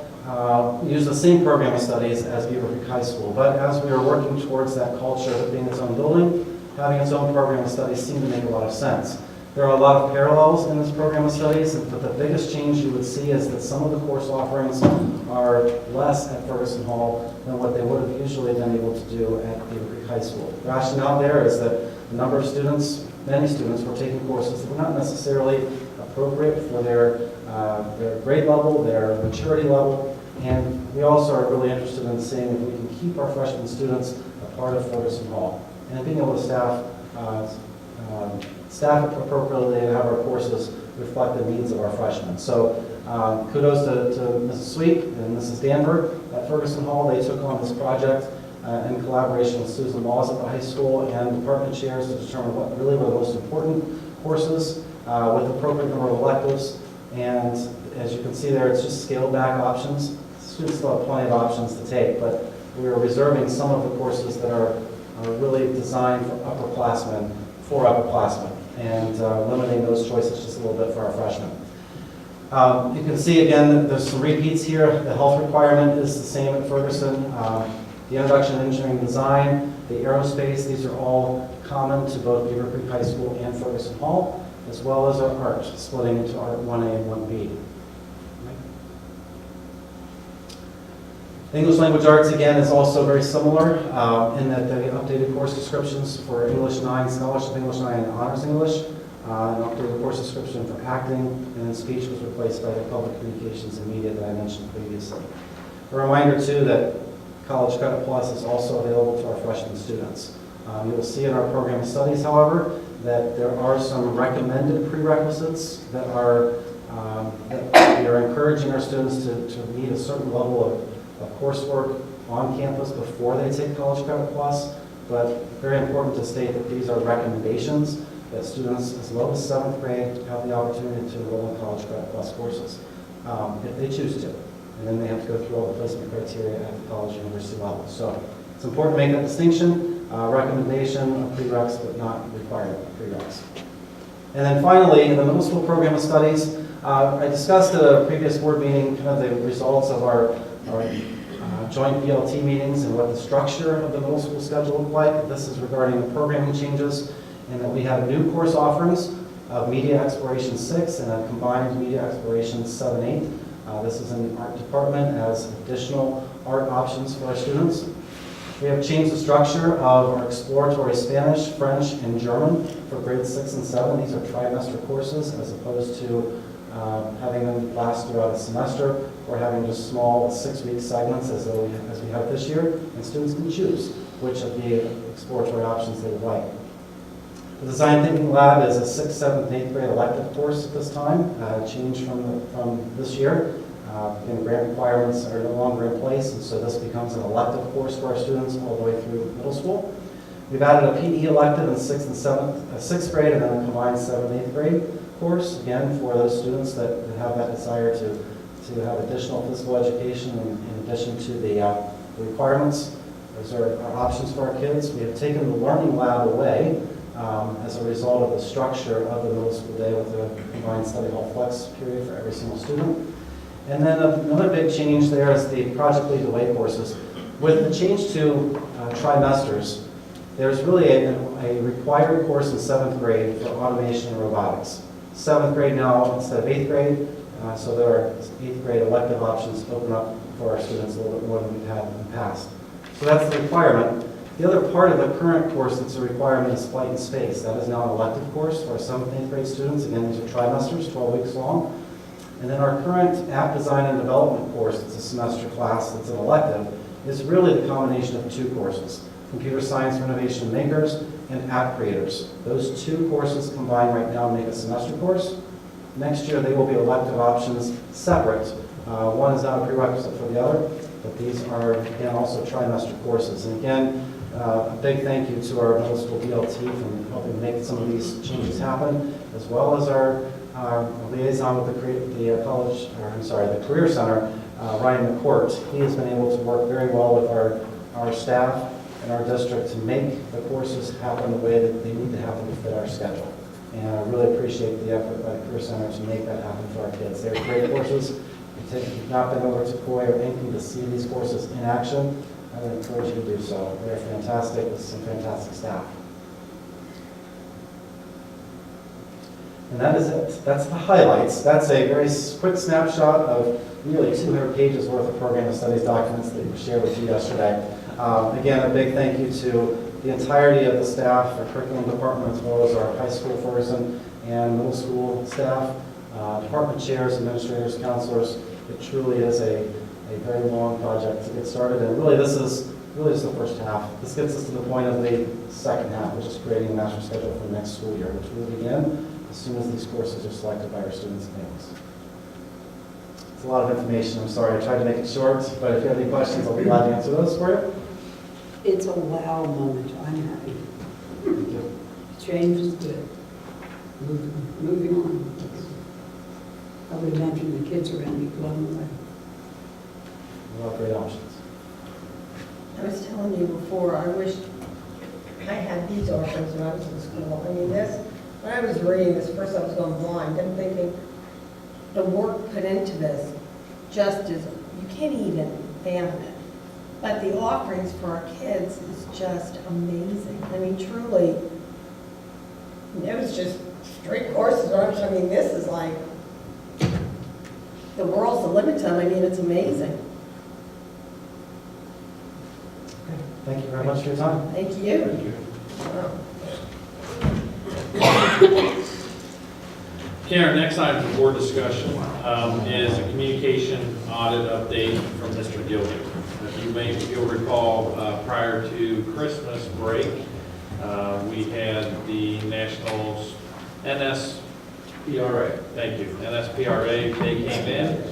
Speaker 14: used the same program of studies as Beavercreek High School, but as we are working towards that culture of it being its own building, having its own program of studies seemed to make a lot of sense. There are a lot of parallels in this program of studies, but the biggest change you would see is that some of the course offerings are less at Ferguson Hall than what they would have usually been able to do at Beavercreek High School. The rationale there is that a number of students, many students, were taking courses that were not necessarily appropriate for their grade level, their maturity level, and we also are really interested in seeing if we can keep our freshman students a part of Ferguson Hall and being able to staff appropriately and have our courses reflect the needs of our freshmen. So kudos to Mrs. Sweet and Mrs. Danver at Ferguson Hall. They took on this project in collaboration with Susan Laws at the high school and department chairs to determine what really were the most important courses with appropriate number of electives. And as you can see there, it's just scaled back options. Students still have plenty of options to take, but we're reserving some of the courses that are really designed for upperclassmen, and limiting those choices just a little bit for our freshmen. You can see again that there's some repeats here. The health requirement is the same at Ferguson. The introduction to engineering design, the aerospace, these are all common to both Beavercreek High School and Ferguson Hall, as well as our art, splitting into art 1A and 1B. English language arts, again, is also very similar in that the updated course descriptions for English 9, Scholarship English 9, and Honors English, an updated course description for acting, and then speech was replaced by the Public Communications and Media that I mentioned previously. A reminder, too, that College Credit Plus is also available to our freshman students. You will see in our program of studies, however, that there are some recommended prerequisites that we are encouraging our students to meet a certain level of coursework on campus before they take College Credit Plus, but very important to state that these are recommendations that students as low as 7th grade have the opportunity to enroll in College Credit Plus courses if they choose to. and then they have to go through all the placement criteria at the college university level. So it's important to make that distinction. Recommendation of prereqs, but not required prereqs. And then finally, in the middle school program of studies, I discussed at a previous board meeting kind of the results of our joint BLT meetings and what the structure of the middle school schedule looked like. This is regarding the programming changes, and that we have new course offerings of Media Exploration 6 and a combined Media Exploration 7-8. This is in the art department as additional art options for our students. We have changed the structure of our exploratory Spanish, French, and German for grades 6 and 7. These are trimester courses as opposed to having them last throughout the semester or having just small 6-week segments as we have this year. And students can choose which of the exploratory options they would like. The Design Thinking Lab is a 6th, 7th, and 8th grade elective course at this time, changed from this year. And grant requirements are no longer in place, and so this becomes an elective course for our students all the way through middle school. We've added a PE elective in 6th and 6th grade, and then a combined 7th and 8th grade course, again, for those students that have that desire to have additional physical education in addition to the requirements. Those are our options for our kids. We have taken the Learning Lab away as a result of the structure of the middle school day with the combined study hall flex period for every single student. And then another big change there is the Project Lead the Way courses. With the change to trimesters, there's really a required course in 7th grade for automation and robotics. 7th grade now instead of 8th grade, so there are 8th grade elective options open up for our students a little bit more than we've had in the past. So that's the requirement. The other part of the current course that's a requirement is Flight in Space. That is now an elective course for our 7th and 8th grade students. Again, these are trimesters, 12 weeks long. And then our current App Design and Development course, that's a semester class that's an elective, is really the combination of two courses, Computer Science for Innovation Makers and App Creators. Those two courses combined right now make a semester course. Next year, they will be elective options separate. One is not a prerequisite for the other, but these are, again, also trimester courses. And again, a big thank you to our middle school BLT for helping make some of these changes happen, as well as our liaison with the Career Center, Ryan McCourt. He has been able to work very well with our staff and our district to make the courses happen the way that they need to happen to fit our schedule. And I really appreciate the effort by the Career Center to make that happen for our kids. They're great courses. If you've not been over to COI or anything to see these courses in action, I would encourage you to do so. They're fantastic with some fantastic staff. And that is it. That's the highlights. That's a very quick snapshot of nearly 200 pages worth of program of studies documents that we shared with you yesterday. Again, a big thank you to the entirety of the staff, our curriculum department, as well as our high school person and middle school staff, department chairs, administrators, counselors. It truly is a very long project to get started. And really, this is just the first half. This gets us to the point of the second half, which is creating a master schedule for the next school year, which will begin as soon as these courses are selected by our students and families. It's a lot of information. I'm sorry, I tried to make it short, but if you have any questions, I'll be glad to answer those for you.
Speaker 15: It's a wow moment. I'm happy.
Speaker 14: Thank you.
Speaker 15: Change is good. Moving on. I would imagine the kids are going to be blown away.
Speaker 14: A lot of great options.
Speaker 1: I was telling you before, I wish I had these offerings when I was in school. I mean, when I was reading this, first I was going blind. I'm thinking the work put into this just is, you can't even fathom it. But the offerings for our kids is just amazing. I mean, truly, it was just straight courses. I mean, this is like, the world's the limit to them. I mean, it's amazing.
Speaker 14: Thank you very much for your time.
Speaker 1: Thank you.
Speaker 3: Thank you.
Speaker 1: Wow.
Speaker 3: Okay, our next item for board discussion is a communication audit update from Mr. Gilby. If you'll recall, prior to Christmas break, we had the National NSPRA, thank you, NSPRA, they came in,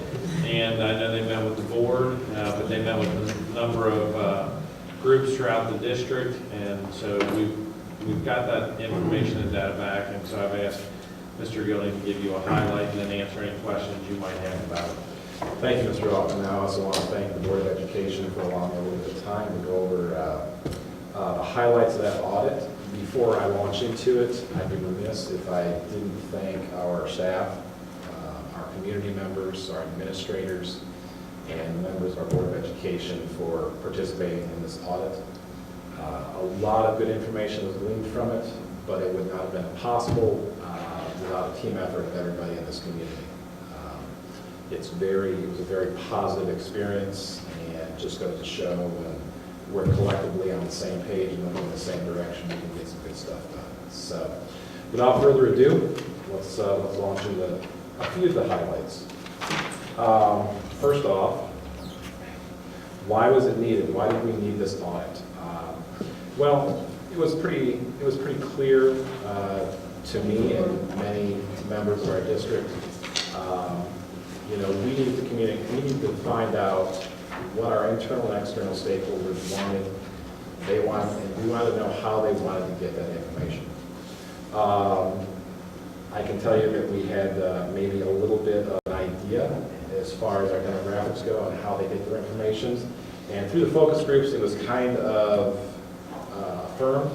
Speaker 3: and I know they met with the board, but they met with a number of groups throughout the district, and so we've got that information and data back, and so I've asked Mr. Gilling to give you a highlight and then answer any questions you might have about it.
Speaker 16: Thank you, Mr. Altman. I also want to thank the Board of Education for allowing me a little bit of time to go over the highlights of that audit. Before I launch into it, I'd be remiss if I didn't thank our staff, our community members, our administrators, and members of our Board of Education for participating in this audit. A lot of good information was gleaned from it, but it would not have been possible without a team effort of everybody in this community. It was a very positive experience, and just goes to show when we're collectively on the same page and moving in the same direction, we can get some good stuff done. So, without further ado, let's launch into a few of the highlights. First off, why was it needed? Why did we need this audit? Well, it was pretty clear to me and many members of our district. We need to communicate. We need to find out what our internal and external stakeholders wanted. We wanted to know how they wanted to get that information. I can tell you that we had maybe a little bit of an idea as far as our demographics go and how they get their information. And through the focus groups, it was kind of affirmed.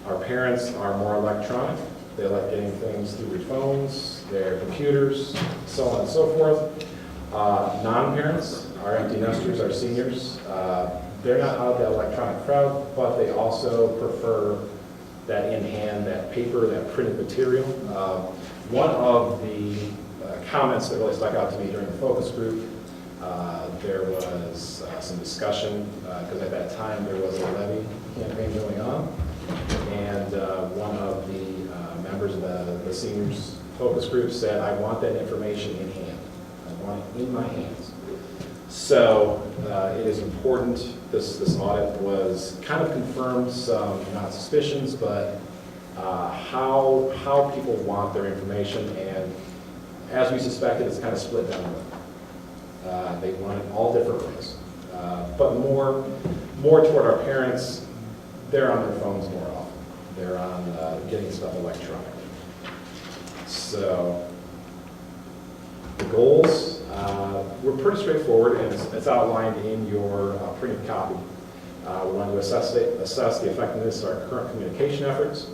Speaker 16: Our parents are more electronic. They like getting things through their phones, their computers, so on and so forth. Non-parents, our empty nesters, our seniors, they're not out of the electronic crowd, but they also prefer that in hand, that paper, that printed material. One of the comments that really stuck out to me during the focus group, there was some discussion, because at that time there was a levy campaign going on, and one of the members of the seniors focus group said, I want that information in hand. I want it in my hands. So it is important. This audit was kind of confirmed some, not suspicions, but how people want their information, and as we suspected, it's kind of split down the middle. They want it all different ways, but more toward our parents. They're on their phones more often. They're on getting stuff electronically. So the goals were pretty straightforward, and it's outlined in your printed copy. We wanted to assess the effectiveness of our current communication efforts.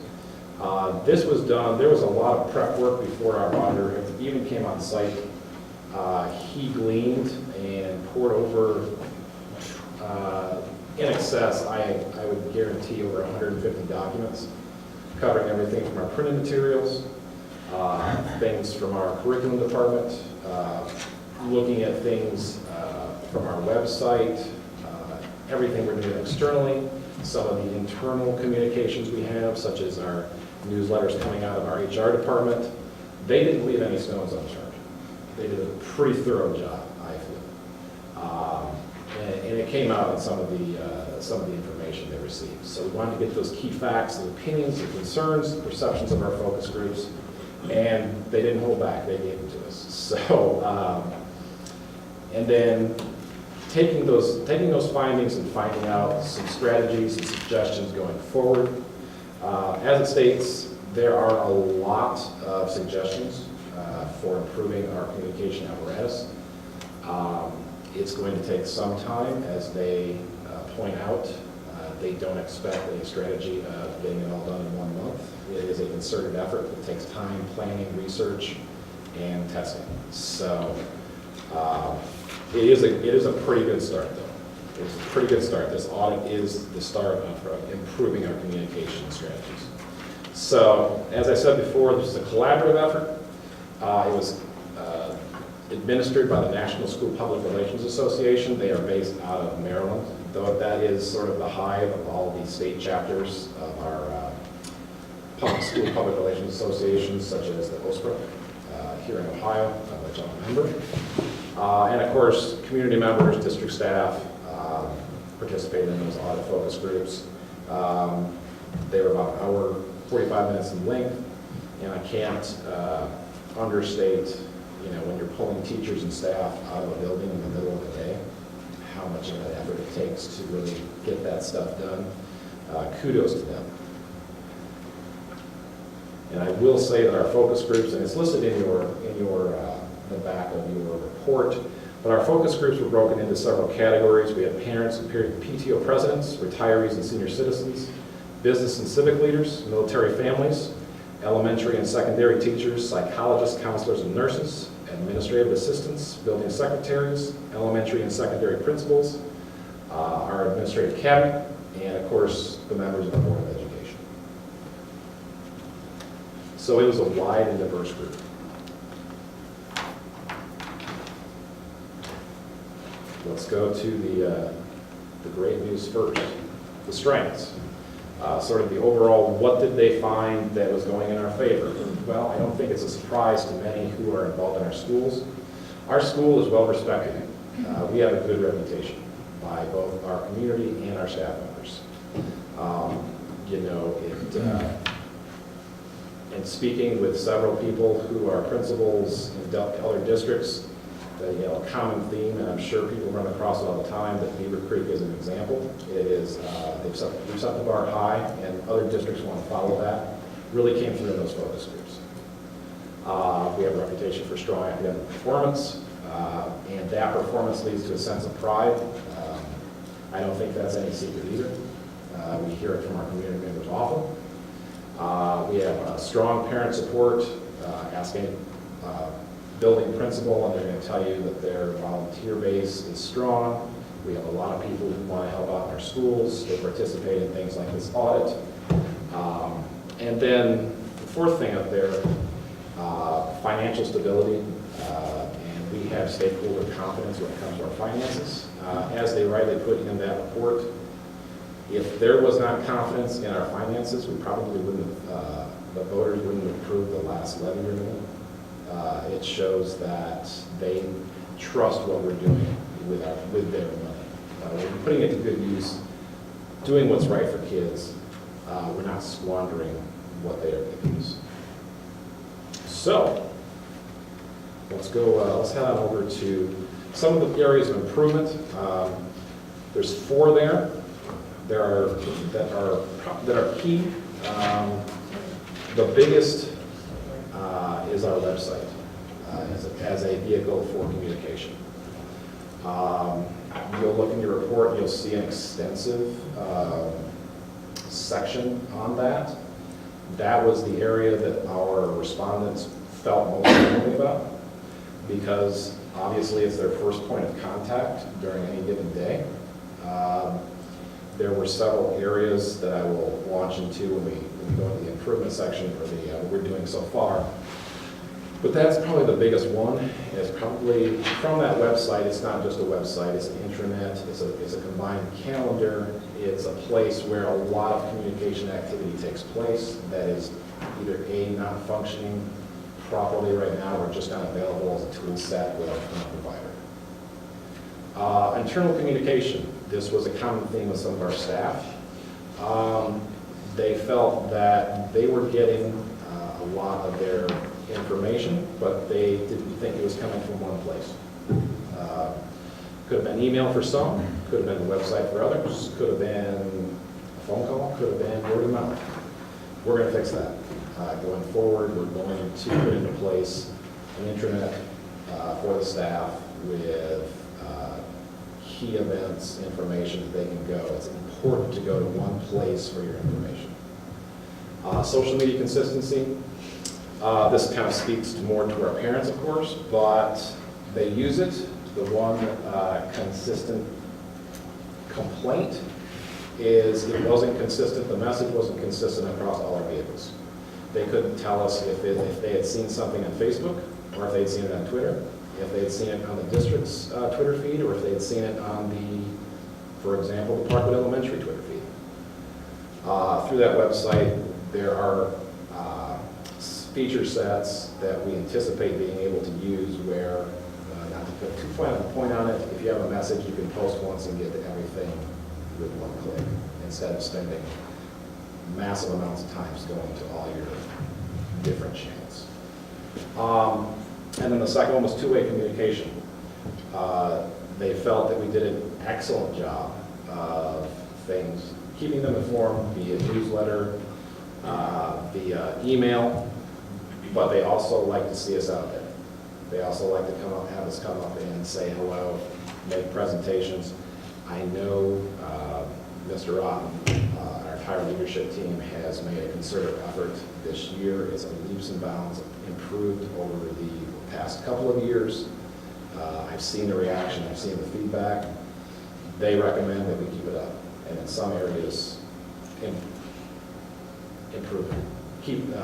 Speaker 16: This was done, there was a lot of prep work before our auditor even came on site. He gleaned and poured over, in excess, I would guarantee, over 150 documents, covering everything from our printed materials, things from our curriculum department, looking at things from our website, everything we're doing externally, some of the internal communications we have, such as our newsletters coming out of our HR department. They didn't leave any stones unturned. They did a pretty thorough job, I feel. And it came out in some of the information they received. So we wanted to get those key facts, the opinions, the concerns, the perceptions of our focus groups, and they didn't hold back. They gave them to us. So, and then taking those findings and finding out some strategies and suggestions going forward. As it states, there are a lot of suggestions for improving our communication apparatus. It's going to take some time, as they point out. They don't expect a strategy of getting it all done in 1 month. It is a concerted effort that takes time, planning, research, and testing. So it is a pretty good start, though. It's a pretty good start. This audit is the start of improving our communication strategies. So, as I said before, this is a collaborative effort. It was administered by the National School Public Relations Association. They are based out of Maryland, though that is sort of the hive of all the state chapters of our school public relations associations, such as the OSPRA here in Ohio, which I'm a member. And of course, community members, district staff participated in those audit focus groups. They were about an hour, 45 minutes in length, and I can't understate, when you're pulling teachers and staff out of a building in the middle of the day, how much of an effort it takes to really get that stuff done. Kudos to them. And I will say that our focus groups, and it's listed in the back of your report, But our focus groups were broken into several categories. We had parents and PTO presidents, retirees and senior citizens, business and civic leaders, military families, elementary and secondary teachers, psychologists, counselors, and nurses, administrative assistants, building secretaries, elementary and secondary principals, our administrative cabinet, and of course, the members of the Board of Education. So it was a wide and diverse group. Let's go to the great news first, the strengths. Sort of the overall, what did they find that was going in our favor? Well, I don't think it's a surprise to many who are involved in our schools. Our school is well respected. We have a good reputation by both our community and our staff members. In speaking with several people who are principals in other districts, a common theme, and I'm sure people run across it all the time, that Beavercreek is an example. It is, we've set the bar high, and other districts want to follow that. Really came through in those focus groups. We have a reputation for strong academic performance, and that performance leads to a sense of pride. I don't think that's any secret either. We hear it from our community members often. We have strong parent support, asking building principal, and they're going to tell you that their volunteer base is strong. We have a lot of people who want to help out in our schools. They participate in things like this audit. And then the fourth thing up there, financial stability. And we have stakeholder confidence when it comes to our finances. As they rightly put in that report, if there was not confidence in our finances, we probably wouldn't have, the voters wouldn't have approved the last levy renewal. It shows that they trust what we're doing with their money. We're putting it to good use, doing what's right for kids. We're not squandering what they are going to use. So, let's head on over to some of the areas of improvement. There's 4 there. That are key. The biggest is our website as a vehicle for communication. You'll look in your report, you'll see an extensive section on that. That was the area that our respondents felt most strongly about, because obviously it's their first point of contact during any given day. There were several areas that I will launch into when we go into the improvement section for what we're doing so far. But that's probably the biggest one. It's probably, from that website, it's not just a website, it's an intranet, it's a combined calendar, it's a place where a lot of communication activity takes place that is either A, not functioning properly right now, or just not available as a tool set with our current provider. Internal communication. This was a common theme with some of our staff. They felt that they were getting a lot of their information, but they didn't think it was coming from one place. Could have been email for some, could have been a website for others, could have been a phone call, could have been word of mouth. We're going to fix that. Going forward, we're going to put into place an intranet for the staff with key events, information that they can go. It's important to go to one place for your information. Social media consistency. This kind of speaks more to our parents, of course, but they use it. The one consistent complaint is it wasn't consistent, the message wasn't consistent across all our vehicles. They couldn't tell us if they had seen something on Facebook, or if they'd seen it on Twitter, if they'd seen it on the district's Twitter feed, or if they'd seen it on for example, the Parkwood Elementary Twitter feed. Through that website, there are feature sets that we anticipate being able to use where, not to put too fine a point on it, if you have a message, you can post once and get to everything with one click, instead of spending massive amounts of time going to all your different channels. And then the second one was two-way communication. They felt that we did an excellent job of things, keeping them informed via newsletter, via email, but they also like to see us out there. They also like to have us come up and and say hello, make presentations. I know Mr. Otten, our entire leadership team has made a concerted effort this year. It's leaps and bounds improved over the past couple of years. I've seen the reaction, I've seen the feedback. They recommend that we keep it up, and in some areas, improve it. Keep,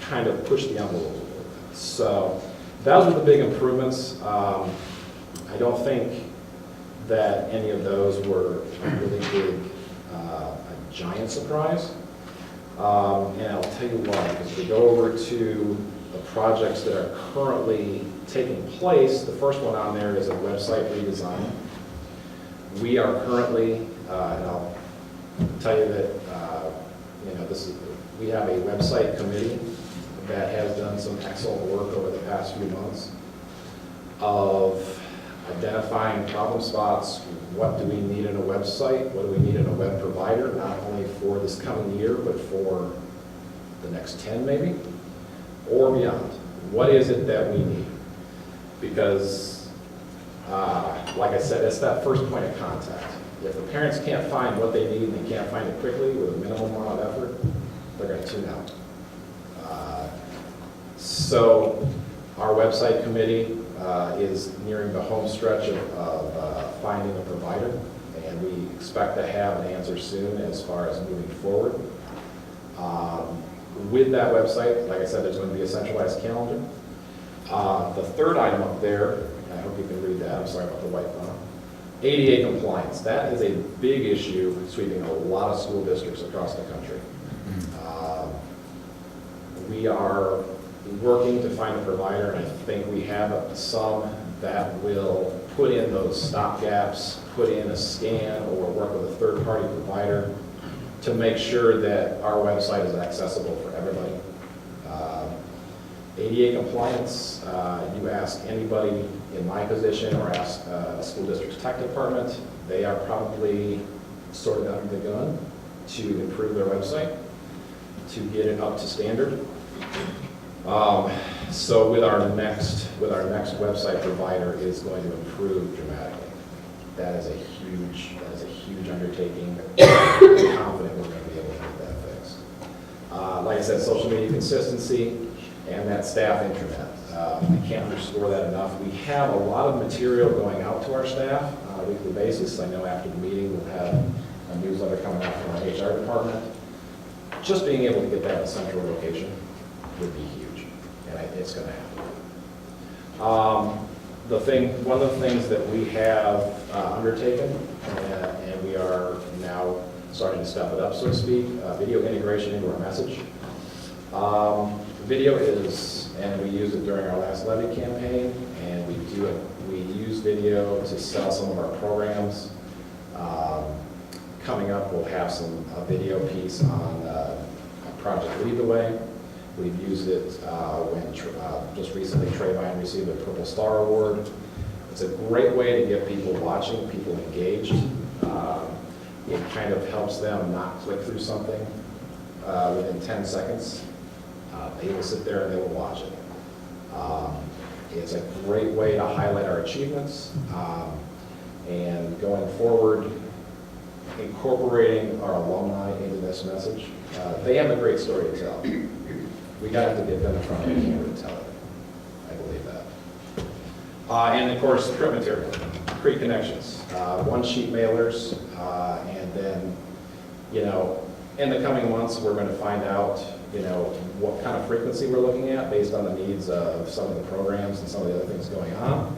Speaker 16: kind of push the envelope a little bit. So those were the big improvements. I don't think that any of those were a really big, a giant surprise. And I'll tell you why, because if we go over to the projects that are currently taking place, the first one on there is a website redesign. We are currently, and I'll tell you that, we have a website committee that has done some excellent work over the past few months of identifying problem spots. What do we need in a website? What do we need in a web provider, not only for this coming year, but for the next 10 maybe, or beyond? What is it that we need? Because, like I said, it's that first point of contact. If the parents can't find what they need and they can't find it quickly with a minimum amount of effort, they're going to tune out. So our website committee is nearing the home stretch of finding a provider, and we expect to have an answer soon as far as moving forward. With that website, like I said, there's going to be a centralized calendar. The third item up there, and I hope you can read that, I'm sorry about the white font, ADA compliance. That is a big issue sweeping a lot of school districts across the country. We are working to find a provider, and I think we have some that will put in those stop gaps, put in a scan, or work with a third-party provider to make sure that our website is accessible for everybody. ADA compliance, you ask anybody in my position or ask a school district's tech department, they are probably sort of under the gun to improve their website, to get it up to standard. So with our next website provider is going to improve dramatically. That is a huge undertaking. I'm confident we're going to be able to get that fixed. Like I said, social media consistency and that staff intranet. I can't underscore that enough. We have a lot of material going out to our staff on a weekly basis. I know after the meeting we'll have a newsletter coming out from our HR department. Just being able to get that in a central location would be huge, and it's going to happen. One of the things that we have undertaken, and we are now starting to step it up, so to speak, video integration into our message. Video is, and we used it during our last levy campaign, and we use video to sell some of our programs. Coming up, we'll have a video piece on Project Lead the Way. We've used it when just recently Trayvine received a Purple Star Award. It's a great way to get people watching, people engaged. It kind of helps them not click through something within 10 seconds. They will sit there and they will watch it. It's a great way to highlight our achievements, and going forward, incorporating our alumni into this message. They have a great story to tell. We got to get them in front of the camera to tell it. I believe that. And of course, print material, create connections, one-sheet mailers, and then, in the coming months, we're going to find out, what kind of frequency we're looking at based on the needs of some of the programs and some of the other things going on.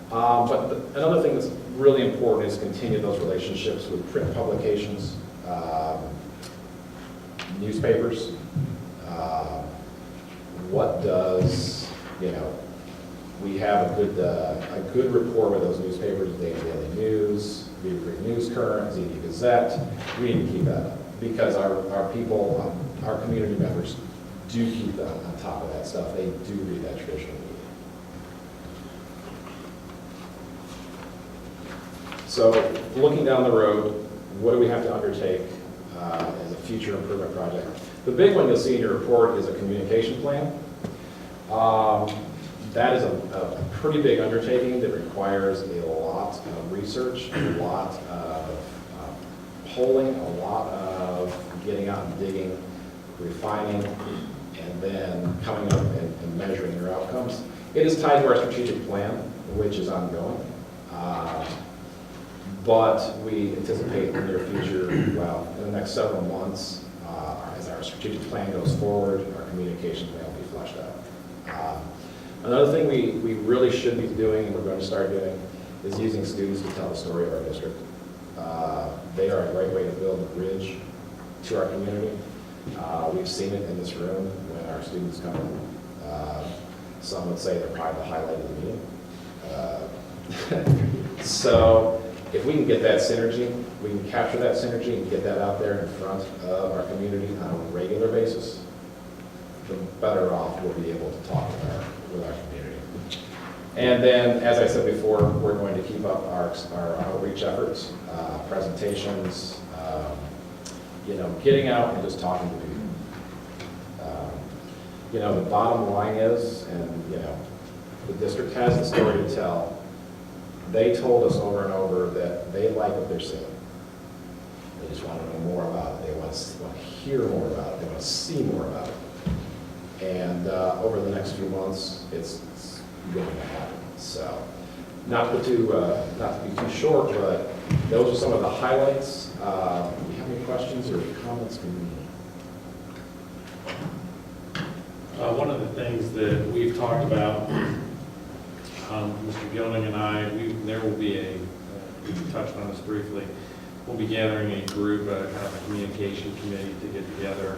Speaker 16: But another thing that's really important is continue those relationships with print publications, newspapers. What does, we have a good rapport with those newspapers, Daily News, Beavercreek News Current, ZD Gazette. We need to keep that up because our people, our community members do keep that on top of that stuff. They do read that traditional media. So looking down the road, what do we have to undertake as a future improvement project? The big one you'll see in your report is a communication plan. That is a pretty big undertaking that requires a lot of research, a lot of polling, a lot of getting out and digging, refining, and then coming up and measuring your outcomes. It is tied to our strategic plan, which is ongoing. But we anticipate in the near future, well, in the next several months, as our strategic plan goes forward, our communication plan will be fleshed out. Another thing we really should be doing, and we're going to start doing, is using students to tell the story of our district. They are a great way to build a bridge to our community. We've seen it in this room when our students come in. Some would say they're probably the highlight of the meeting. So if we can get that synergy, we can capture that synergy and get that out there in front of our community on a regular basis, the better off we'll be able to talk with our community. And then, as I said before, we're going to keep up our outreach efforts, presentations, getting out and just talking to people. The bottom line is, and the district has the story to tell. They told us over and over that they like what they're seeing. They just want to know more about it. They want to hear more about it. They want to see more about it. And over the next few months, it's going to happen. So, not to be too short, but those are some of the highlights. Do you have any questions or comments for me?
Speaker 3: One of the things that we've talked about, Mr. Gilding and I, there will be we touched on this briefly, we'll be gathering a group, kind of a communication committee to get together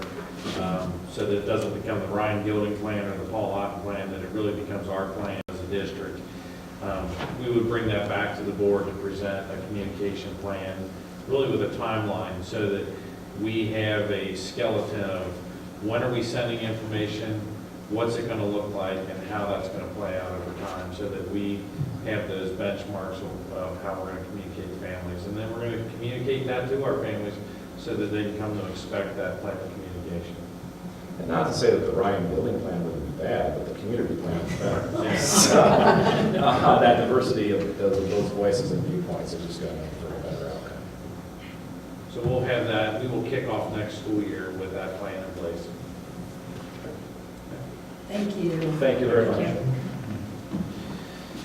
Speaker 3: so that it doesn't become the Ryan Gilding plan or the Paul Otten plan, that it really becomes our plan as a district. We would bring that back to the board to present a communication plan, really with a timeline, so that we have a skeleton of when are we sending information, what's it going to look like, and how that's going to play out over time, so that we have those benchmarks of how we're going to communicate to families. And then we're going to communicate that to our families so that they can come to expect that type of communication.
Speaker 16: And not to say that the Ryan building plan would be bad, but the community plan is better. That diversity of those voices and viewpoints is just going to make for a better outcome.
Speaker 3: So we'll have that. We will kick off next school year with that plan in place.
Speaker 15: Thank you.
Speaker 16: Thank you very much.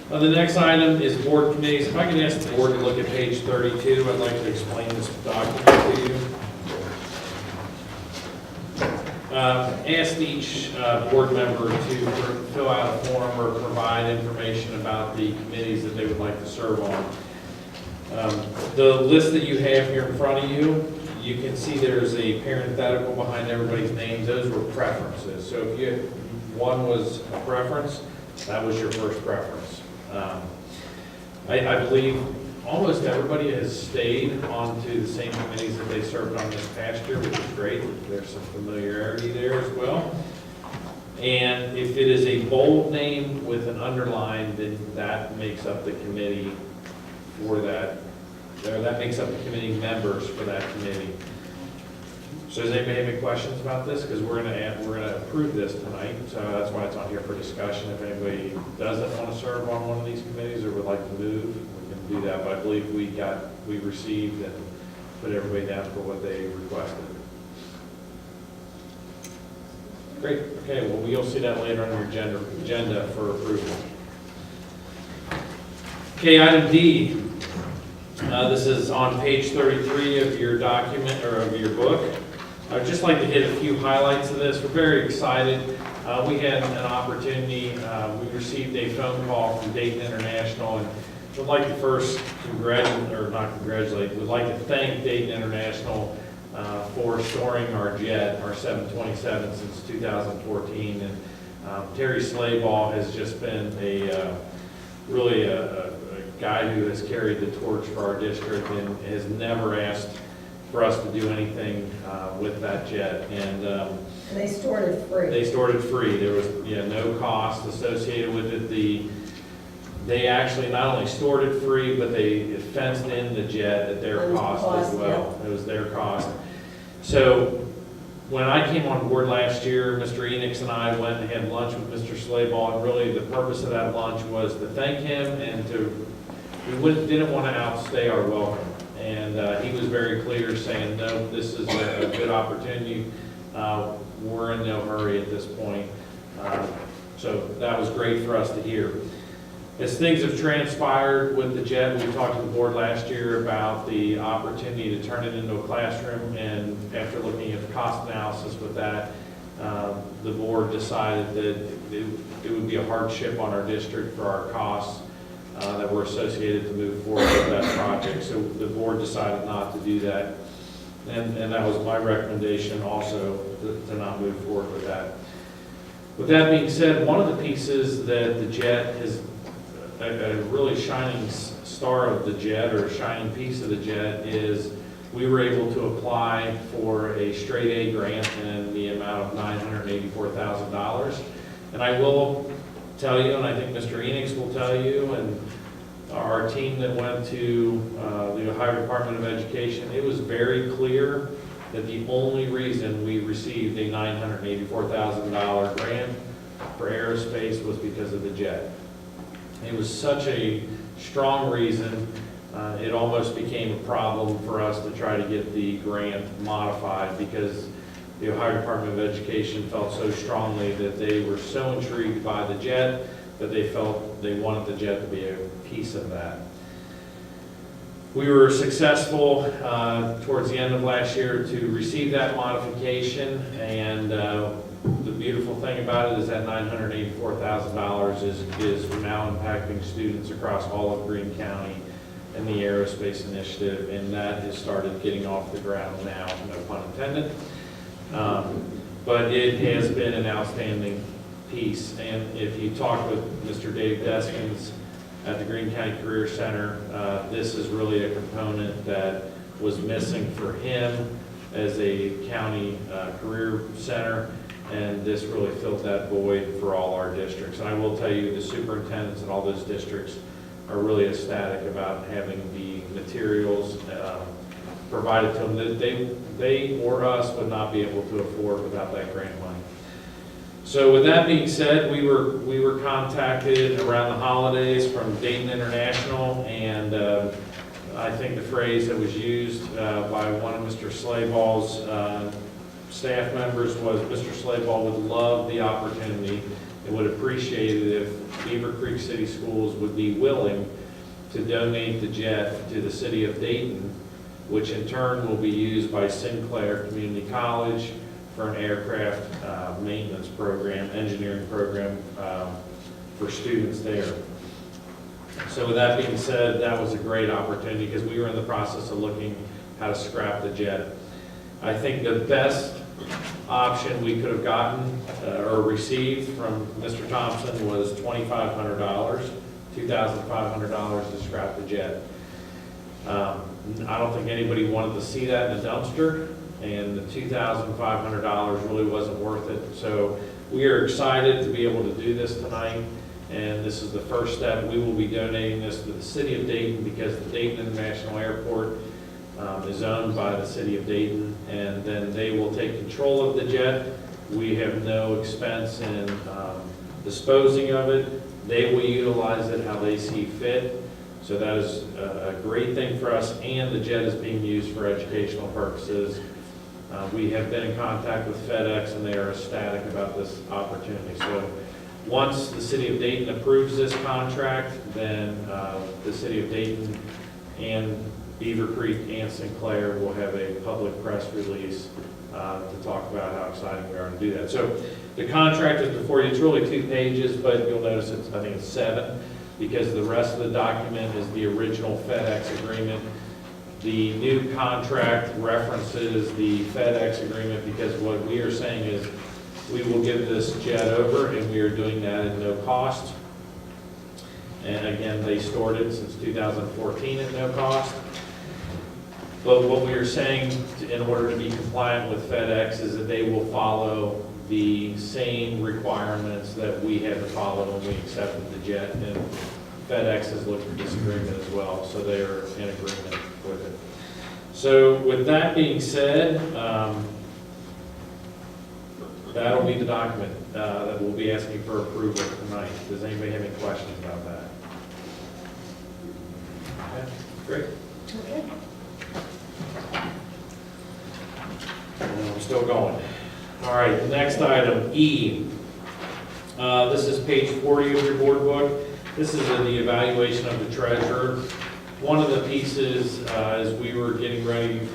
Speaker 3: The next item is board committees. If I could ask the board to look at page 32, I'd like to explain this document to you. Asked each board member to fill out a form or provide information about the committees that they would like to serve on. The list that you have here in front of you, you can see there's a parenthetical behind everybody's names. Those were preferences. So if one was a preference, that was your first preference. I believe almost everybody has stayed onto the same committees that they served on this past year, which is great. There's some familiarity there as well. And if it is a bold name with an underline, then that makes up the committee for that, or that makes up the committee members for that committee. So does anybody have any questions about this? Because we're gonna approve this tonight, so that's why it's on here for discussion. If anybody doesn't want to serve on one of these committees or would like to move, we can do that. But I believe we received and put everybody down for what they requested. Great. Okay. Well, you'll see that later on your agenda for approval. Okay. Item D. This is on page 33 of your document or of your book. I'd just like to hit a few highlights of this. We're very excited. We had an opportunity. We received a phone call from Dayton International, and we'd like to first we'd like to thank Dayton International for storing our jet, our 727, since 2014. And Terry Slayball has just been really a guy who has carried the torch for our district and has never asked for us to do anything with that jet. And
Speaker 1: they stored it free.
Speaker 3: They stored it free. There was no cost associated with it. They actually not only stored it free, but they fenced in the jet at their cost as well. It was their cost. So When I came on board last year, Mr. Enix and I went and had lunch with Mr. Slayball, and really the purpose of that lunch was to thank him and didn't want to outstay our welcome. And he was very clear saying, no, this is a good opportunity. We're in no hurry at this point. So that was great for us to hear. As things have transpired with the JET, we talked to the board last year about the opportunity to turn it into a classroom, and after looking at the cost analysis with that, the board decided that it would be a hardship on our district for our costs that were associated to move forward with that project. So the board decided not to do that, and that was my recommendation also, to not move forward with that. With that being said, one of the pieces that the JET is a really shining star of the JET, or a shining piece of the JET, is we were able to apply for a straight A grant in the amount of $984,000. And I will tell you, and I think Mr. Enix will tell you, and our team that went to the Ohio Department of Education, it was very clear that the only reason we received a $984,000 grant for aerospace was because of the JET. It was such a strong reason, it almost became a problem for us to try to get the grant modified, because the Ohio Department of Education felt so strongly that they were so intrigued by the JET that they felt they wanted the JET to be a piece of that. We were successful towards the end of last year to receive that modification, and the beautiful thing about it is that $984,000 is now impacting students across all of Greene County and the aerospace initiative, and that has started getting off the ground now, no pun intended. But it has been an outstanding piece, and if you talk with Mr. Dave Deskins at the Greene County Career Center, this is really a component that was missing for him as a county career center, and this really filled that void for all our districts. And I will tell you, the superintendents in all those districts are really ecstatic about having the materials provided to them that they or us would not be able to afford without that grant money. So with that being said, we were contacted around the holidays from Dayton International, and I think the phrase that was used by one of Mr. Slayball's staff members was, Mr. Slayball would love the opportunity and would appreciate it if Beavercreek City Schools would be willing to donate the JET to the city of Dayton, which in turn will be used by Sinclair Community College for an aircraft maintenance program, engineering program for students there. So with that being said, that was a great opportunity, because we were in the process of looking how to scrap the JET. I think the best option we could have gotten or received from Mr. Thompson was $2,500 to scrap the JET. I don't think anybody wanted to see that in a dumpster, and the $2,500 really wasn't worth it. So we are excited to be able to do this tonight, and this is the first step. We will be donating this to the city of Dayton, because the Dayton International Airport is owned by the city of Dayton, and then they will take control of the JET. We have no expense in disposing of it. They will utilize it how they see fit. So that is a great thing for us, and the JET is being used for educational purposes. We have been in contact with FedEx, and they are ecstatic about this opportunity. So once the city of Dayton approves this contract, then the city of Dayton and Beavercreek and Sinclair will have a public press release to talk about how excited we are to do that. So the contract is before you. It's really 2 pages, but you'll notice I think it's 7, because the rest of the document is the original FedEx agreement. The new contract references the FedEx agreement, because what we are saying is we will give this JET over, and we are doing that at no cost. And again, they stored it since 2014 at no cost. But what we are saying, in order to be compliant with FedEx, is that they will follow the same requirements that we had to follow when we accepted the JET, and FedEx has looked at this agreement as well, so they are in agreement with it. So with that being said, that'll be the document that we'll be asking for approval tonight. Does anybody have any questions about that? Okay, great.
Speaker 1: Okay.
Speaker 3: And we're still going. All right, the next item, E. This is page 40 of your board book. This is the evaluation of the treasurer. One of the pieces, as we were getting ready,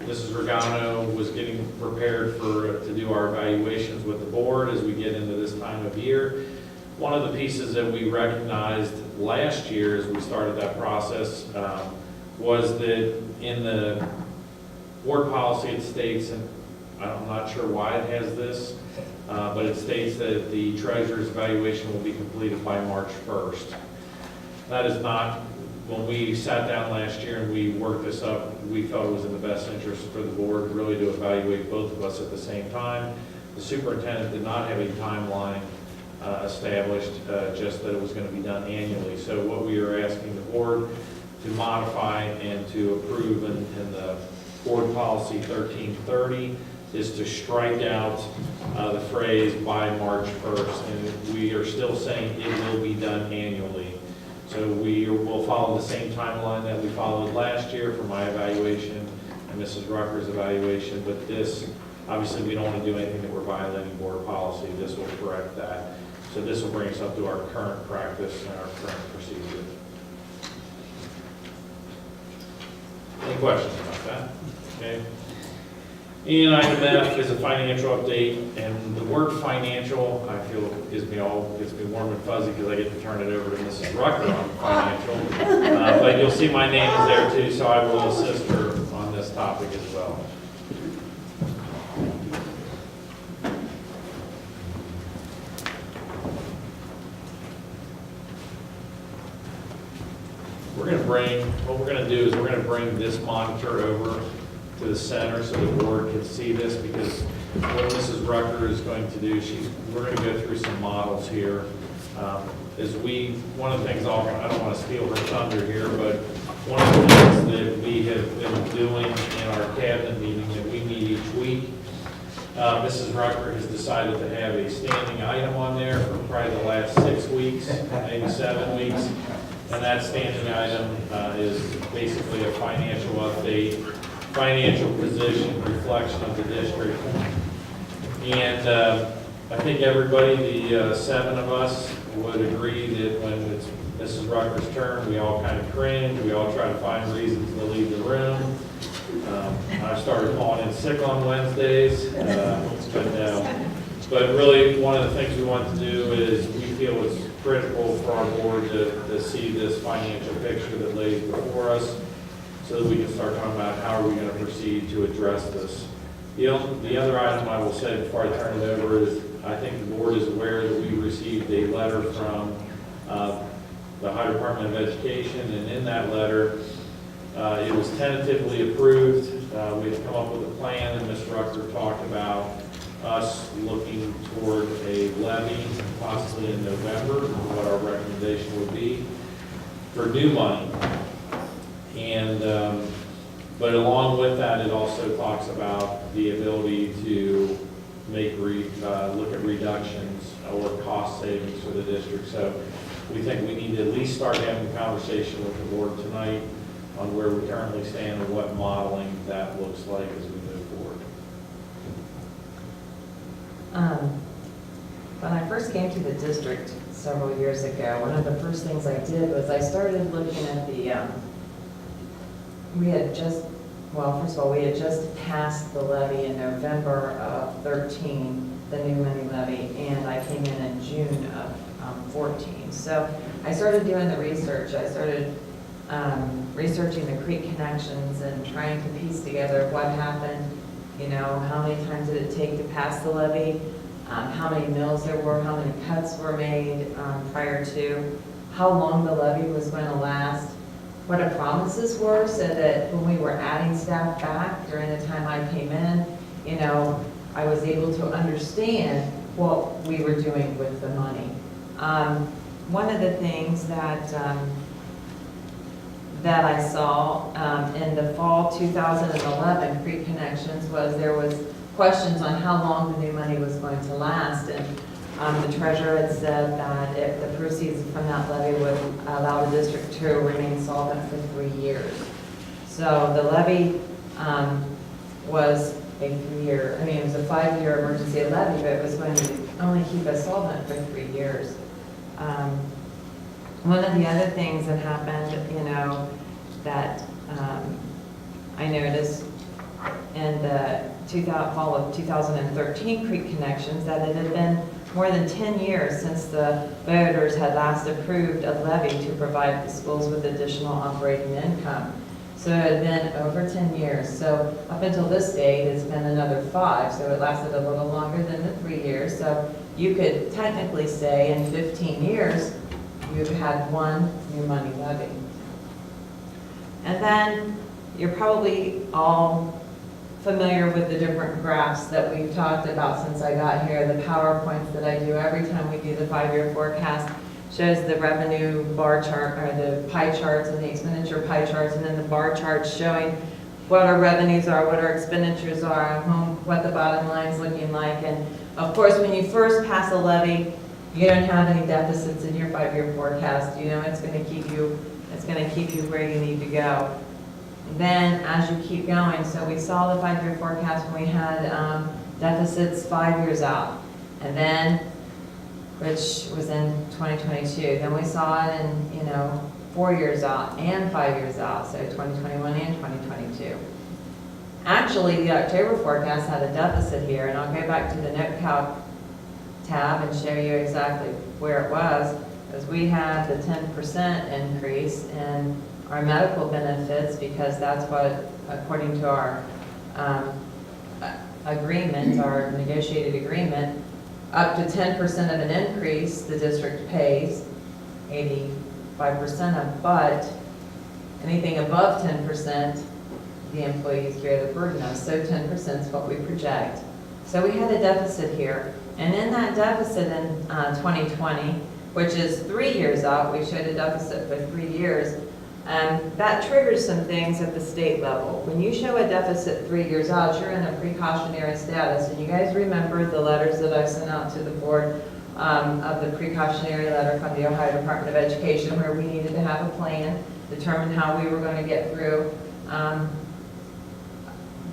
Speaker 3: Mrs. Regano was getting prepared to do our evaluations with the board as we get into this time of year. One of the pieces that we recognized last year as we started that process was that in the board policy it states, and I'm not sure why it has this, but it states that the treasurer's evaluation will be completed by March 1st. That is not, when we sat down last year and we worked this up, we felt it was in the best interest for the board really to evaluate both of us at the same time. The superintendent did not have a timeline established, just that it was going to be done annually. So what we are asking the board to modify and to approve in the board policy 1330 is to strike out the phrase by March 1st. And we are still saying it will be done annually. So we will follow the same timeline that we followed last year for my evaluation and Mrs. Rucker's evaluation. But this, obviously we don't want to do anything that we're violating board policy. This will correct that. So this will bring us up to our current practice and our current procedure. Any questions about that? Okay. And item F is a financial update, and the word financial, I feel, gets me warm and fuzzy because I get to turn it over to Mrs. Rucker on financial. But you'll see my name is there too, so I will assist her on this topic as well. What we're going to do is we're going to bring this monitor over to the center so the board can see this, because what Mrs. Rucker is going to do, we're going to go through some models here. One of the things, I don't want to steal her thunder here, but one of the things that we have been doing in our cabinet meeting that we meet each week, Mrs. Rucker has decided to have a standing item on there for probably the last 6 weeks, maybe 7 weeks. And that standing item is basically a financial update, financial position, reflection of the district. And I think everybody, the 7 of us, would agree that when it's Mrs. Rucker's turn, we all kind of cringe, we all try to find reasons to leave the room. I started calling in sick on Wednesdays, but really one of the things we want to do is we feel it's critical for our board to see this financial picture that lays before us so that we can start talking about how are we going to proceed to address this. The other item I will say before I turn it over is I think the board is aware that we received a letter from the Ohio Department of Education, and in that letter it was tentatively approved. We had come up with a plan, and Ms. Rucker talked about us looking toward a levy possibly in November, what our recommendation would be for new money. And but along with that, it also talks about the ability to make look at reductions or cost savings for the district. So we think we need to at least start having a conversation with the board tonight on where we currently stand and what modeling that looks like as we move forward.
Speaker 13: When I first came to the district several years ago, one of the first things I did was I started looking at the, first of all, we had just passed the levy in November of 13, the new money levy, and I came in June of 14. So I started doing the research. I started researching the creek connections and trying to piece together what happened, how many times did it take to pass the levy, how many mills there were, how many cuts were made prior to, how long the levy was going to last, what our promises were, so that when we were adding staff back during the time I came in, I was able to understand what we were doing with the money. One of the things that I saw in the fall 2011 Creek Connections was there was questions on how long the new money was going to last. And the treasurer had said that if the proceeds from that levy would allow the district to remain solvent for 3 years. So the levy was a 3-year, I mean, it was a 5-year emergency levy, but it was going to only keep us solvent for 3 years. One of the other things that happened, you know, that I noticed in the fall of 2013 Creek Connections, that it had been more than 10 years since the voters had last approved a levy to provide the schools with additional operating income. So it had been over 10 years. So up until this date, it's been another 5. So it lasted a little longer than the 3 years. So you could technically say in 15 years, you've had 1 new money levy. And then you're probably all familiar with the different graphs that we've talked about since I got here. The PowerPoints that I do every time we do the 5-year forecast shows the revenue bar chart, or the pie charts, and the expenditure pie charts, and then the bar charts showing what our revenues are, what our expenditures are, what the bottom line's looking like. And of course, when you first pass a levy, you don't have any deficits in your 5-year forecast. You know, it's going to keep you where you need to go. Then as you keep going, so we saw the 5-year forecast when we had deficits 5 years out, and then, which was in 2022. Then we saw it in, 4 years out and 5 years out, so 2021 and 2022. Actually, the October forecast had a deficit here, and I'll go back to the note calc tab and show you exactly where it was, because we had the 10% increase in our medical benefits, because that's what, according to our agreement, our negotiated agreement, up to 10% of an increase, the district pays 85% of, but anything above 10%, the employees carry the burden of. So 10% is what we project. So we had a deficit here. And in that deficit in 2020, which is 3 years out, we showed a deficit for 3 years. That triggers some things at the state level. When you show a deficit 3 years out, you're in a precautionary status. And you guys remember the letters that I've sent out to the board of the precautionary letter from the Ohio Department of Education, where we needed to have a plan, determine how we were going to get through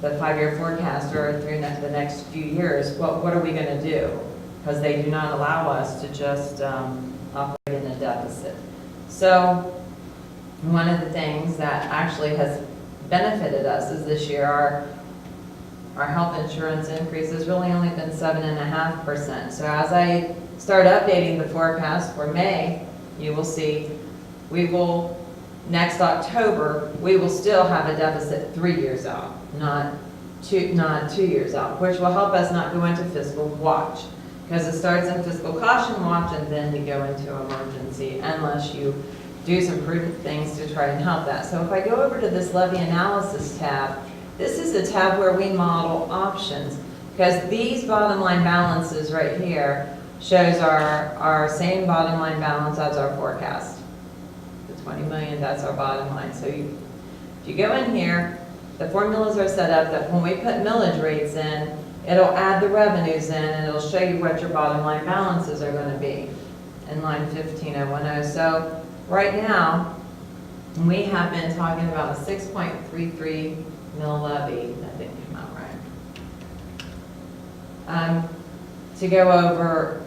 Speaker 13: the 5-year forecast, or through the next few years. What are we going to do? Because they do not allow us to just operate in a deficit. So one of the things that actually has benefited us is this year our health insurance increase has really only been 7.5%. So as I start updating the forecast for May, you will see next October, we will still have a deficit 3 years out, not 2 years out, which will help us not go into fiscal watch, because it starts in fiscal caution watch and then you go into emergency, unless you do some prudent things to try and help that. So if I go over to this levy analysis tab, this is a tab where we model options, because these bottom line balances right here shows our same bottom line balance as our forecast. The 20 million, that's our bottom line. So if you go in here, the formulas are set up that when we put millage rates in, it'll add the revenues in, and it'll show you what your bottom line balances are going to be in line 15010. So right now, we have been talking about a 6.33 mil levy. That didn't come out right. To go over,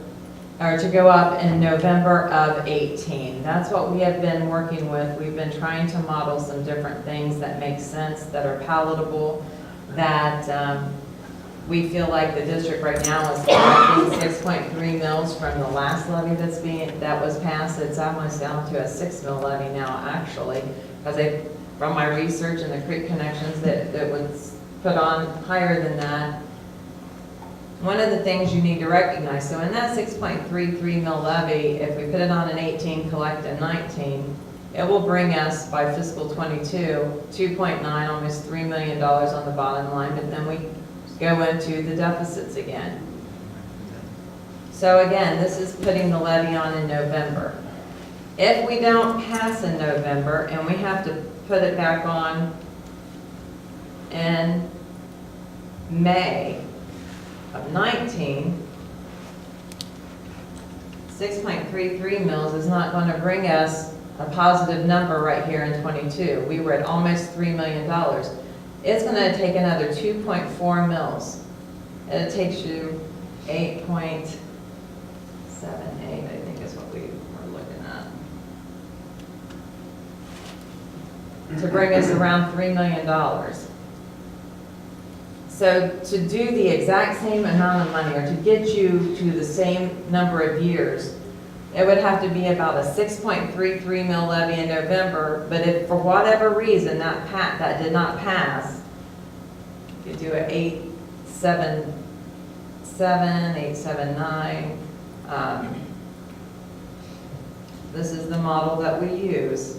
Speaker 13: or to go up in November of 18. That's what we have been working with. We've been trying to model some different things that make sense, that are palatable, that we feel like the district right now is collecting 6.3 mils from the last levy that was passed. It's almost down to a 6 mil levy now, actually, because from my research and the Creek Connections, that was put on higher than that. One of the things you need to recognize, so in that 6.33 mil levy, if we put it on in 18, collect in 19, it will bring us by fiscal 22, 2.9, almost $3 million on the bottom line, but then we go into the deficits again. So again, this is putting the levy on in November. If we don't pass in November and we have to put it back on in May, of 19, 6.33 mils is not going to bring us a positive number right here in 22. We were at almost $3 million. It's going to take another 2.4 mils. And it takes you 8.78, I think is what we were looking at, to bring us around $3 million. So to do the exact same amount of money, or to get you to the same number of years, it would have to be about a 6.33 mil levy in November, but if for whatever reason that did not pass, you do an 877, 879. This is the model that we use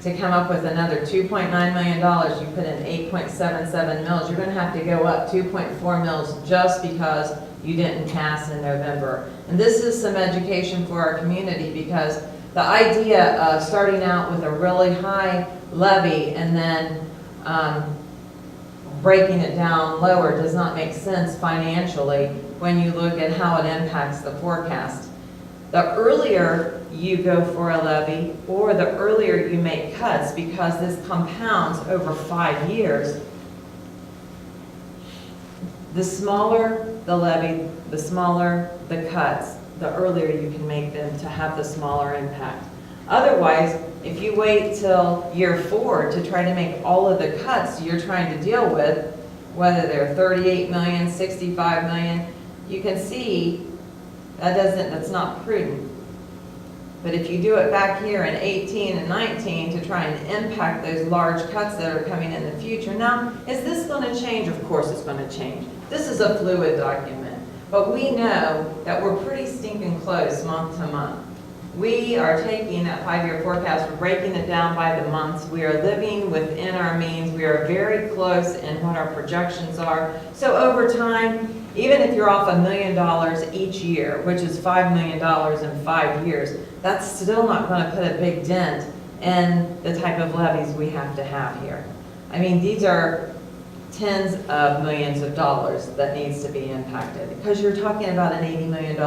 Speaker 13: to come up with another $2.9 million. You put in 8.77 mils, you're going to have to go up 2.4 mils just because you didn't pass in November. And this is some education for our community, because the idea of starting out with a really high levy and then breaking it down lower does not make sense financially when you look at how it impacts the forecast. The earlier you go for a levy, or the earlier you make cuts, because this compounds over 5 years, the smaller the levy, the smaller the cuts, the earlier you can make them to have the smaller impact. Otherwise, if you wait till year 4 to try to make all of the cuts you're trying to deal with, whether they're 38 million, 65 million, you can see that's not prudent. But if you do it back here in 18 and 19 to try and impact those large cuts that are coming in the future. Now, is this going to change? Of course it's going to change. This is a fluid document, but we know that we're pretty stinking close month to month. We are taking that 5-year forecast, we're breaking it down by the months. We are living within our means. We are very close in what our projections are. So over time, even if you're off $1 million each year, which is $5 million in 5 years, that's still not going to put a big dent in the type of levies we have to have here. I mean, these are tens of millions of dollars that needs to be impacted, because you're talking about an $80 million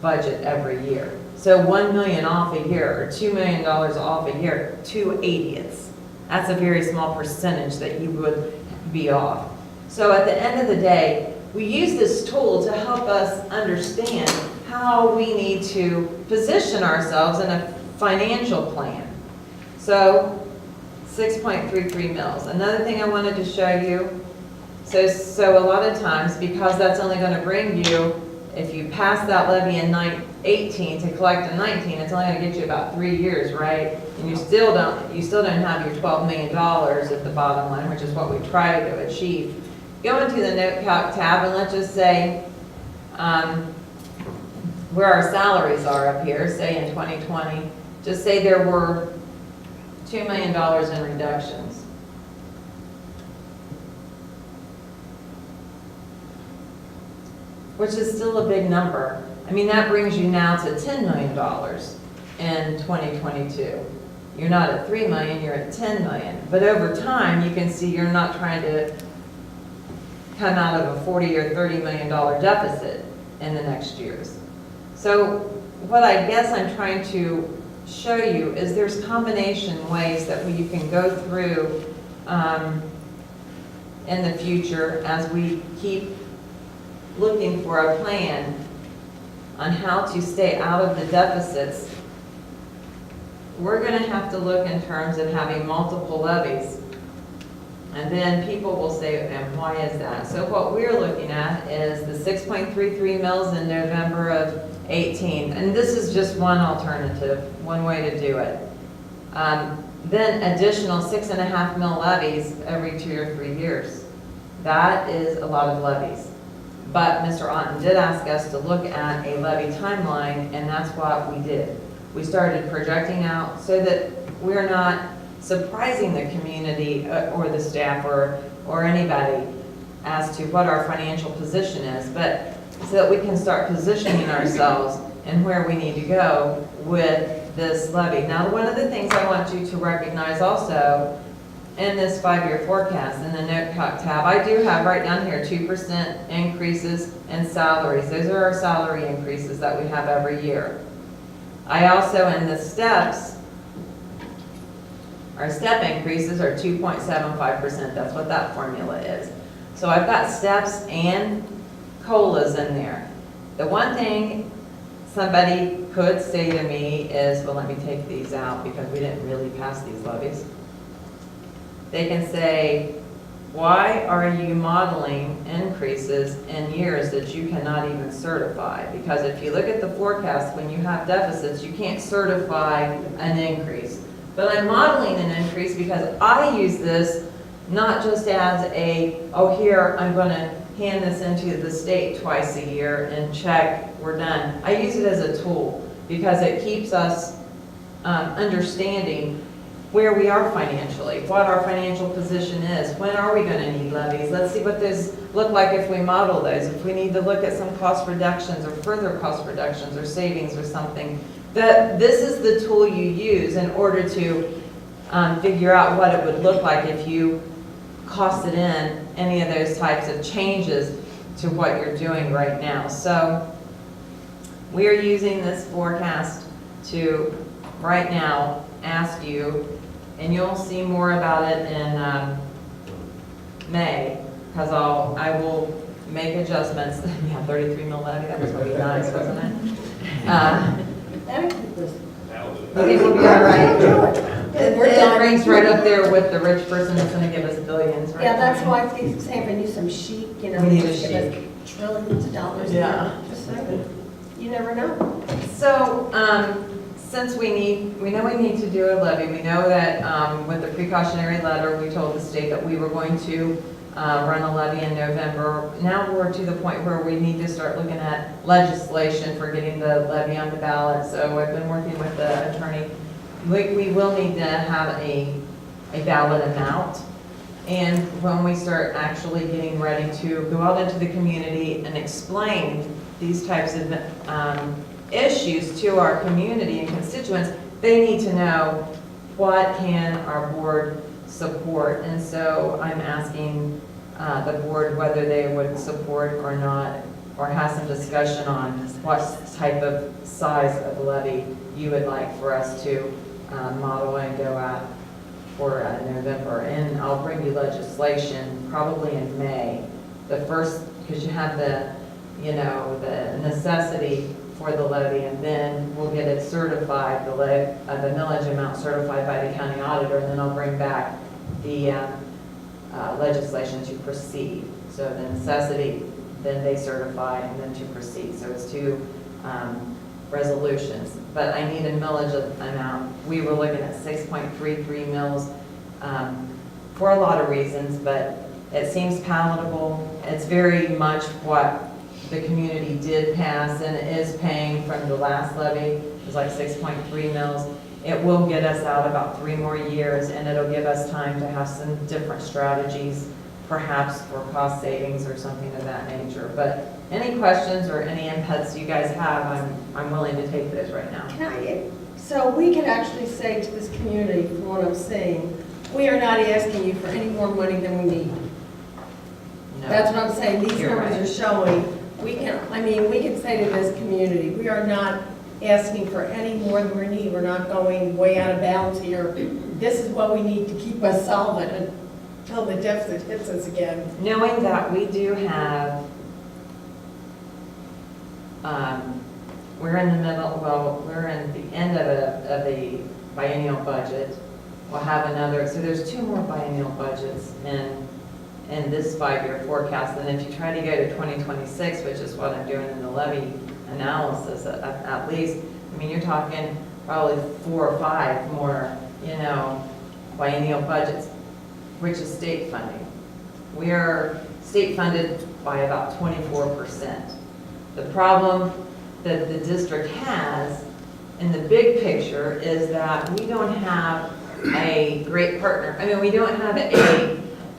Speaker 13: budget every year. So $1 million off a year, or $2 million off a year, 2/80ths. That's a very small percentage that you would be off. So at the end of the day, we use this tool to help us understand how we need to position ourselves in a financial plan. So 6.33 mils. Another thing I wanted to show you, so a lot of times, because that's only going to bring you, if you pass that levy in 18 to collect in 19, it's only going to get you about 3 years, right? And you still don't have your $12 million at the bottom line, which is what we try to achieve. Go into the note calc tab, and let's just say where our salaries are up here, say in 2020, just say there were $2 million in reductions. Which is still a big number. I mean, that brings you now to $10 million in 2022. You're not at $3 million, you're at $10 million. But over time, you can see you're not trying to come out of a $40 or $30 million deficit in the next years. So what I guess I'm trying to show you is there's combination ways that you can go through in the future as we keep looking for a plan on how to stay out of the deficits. We're going to have to look in terms of having multiple levies. And then people will say, and why is that? So what we're looking at is the 6.33 mils in November of 18. And this is just one alternative, one way to do it. Then additional 6.5 mil levies every 2 or 3 years. That is a lot of levies. But Mr. Otten did ask us to look at a levy timeline, and that's what we did. We started projecting out so that we're not surprising the community or the staff or anybody as to what our financial position is, but so that we can start positioning ourselves and where we need to go with this levy. Now, one of the things I want you to recognize also in this 5-year forecast, in the note tab, I do have right down here 2% increases in salaries. Those are our salary increases that we have every year. I also, in the steps, our step increases are 2.75%. That's what that formula is. So I've got steps and COLAs in there. The one thing somebody could say to me is, well, let me take these out because we didn't really pass these levies. They can say, why are you modeling increases in years that you cannot even certify? Because if you look at the forecast, when you have deficits, you can't certify an increase. But I'm modeling an increase because I use this not just as a, oh, here, I'm going to hand this into the state twice a year and check, we're done. I use it as a tool because it keeps us understanding where we are financially, what our financial position is, when are we going to need levies. Let's see what those look like if we model those, if we need to look at some cost reductions or further cost reductions or savings or something. This is the tool you use in order to figure out what it would look like if you costed in any of those types of changes to what you're doing right now. So we are using this forecast to right now ask you, and you'll see more about it in May, because I will make adjustments. Yeah, 33 mil levy, that was going to be nice, wasn't it? I think we'll be all right. It ranks right up there with the rich person that's going to give us billions, right?
Speaker 1: Yeah, that's why I keep saying, if I knew some chic, you know,
Speaker 13: We need a
Speaker 1: just give
Speaker 13: chic.
Speaker 1: us trillions of dollars.
Speaker 13: Yeah.
Speaker 1: Just saying. You never know.
Speaker 13: So, since we know we need to do a levy, we know that with the precautionary letter, we told the state that we were going to run a levy in November. Now we're to the point where we need to start looking at legislation for getting the levy on the ballot. So I've been working with the attorney. We will need to have a ballot amount. And when we start actually getting ready to go out into the community and explain these types of issues to our community and constituents, they need to know what can our board support. And so I'm asking the board whether they would support or not, or have some discussion on what type of size of levy you would like for us to model and go at for November. And I'll bring you legislation probably in May. The first, because you have the necessity for the levy, and then we'll get it certified, the millage amount certified by the county auditor, and then I'll bring back the legislation to proceed. So the necessity, then they certify, and then to proceed. So it's two resolutions. But I need a millage amount. We were looking at 6.33 mils for a lot of reasons, but it seems palatable. It's very much what the community did pass and is paying from the last levy. It was like 6.3 mils. It will get us out about 3 more years, and it'll give us time to have some different strategies, perhaps for cost savings or something of that nature. But any questions or any inputs you guys have, I'm willing to take those right now.
Speaker 1: So we can actually say to this community, from what I'm saying, we are not asking you for any more money than we need.
Speaker 13: No.
Speaker 1: That's what I'm saying. These
Speaker 13: You're
Speaker 1: numbers
Speaker 13: right.
Speaker 1: are showing. We can say to this community, we are not asking for any more than we need. We're not going way out of bounds here. This is what we need to keep us solvent until the deficit hits us again.
Speaker 13: Knowing that we do have, we're in the middle, well, we're in the end of a biennial budget. We'll have another, so there's 2 more biennial budgets in this 5-year forecast. And if you try to go to 2026, which is what I'm doing in the levy analysis at least, I mean, you're talking probably 4 or 5 more, biennial budgets, which is state funding. We are state funded by about 24%. The problem that the district has in the big picture is that we don't have a great partner. I mean, we don't have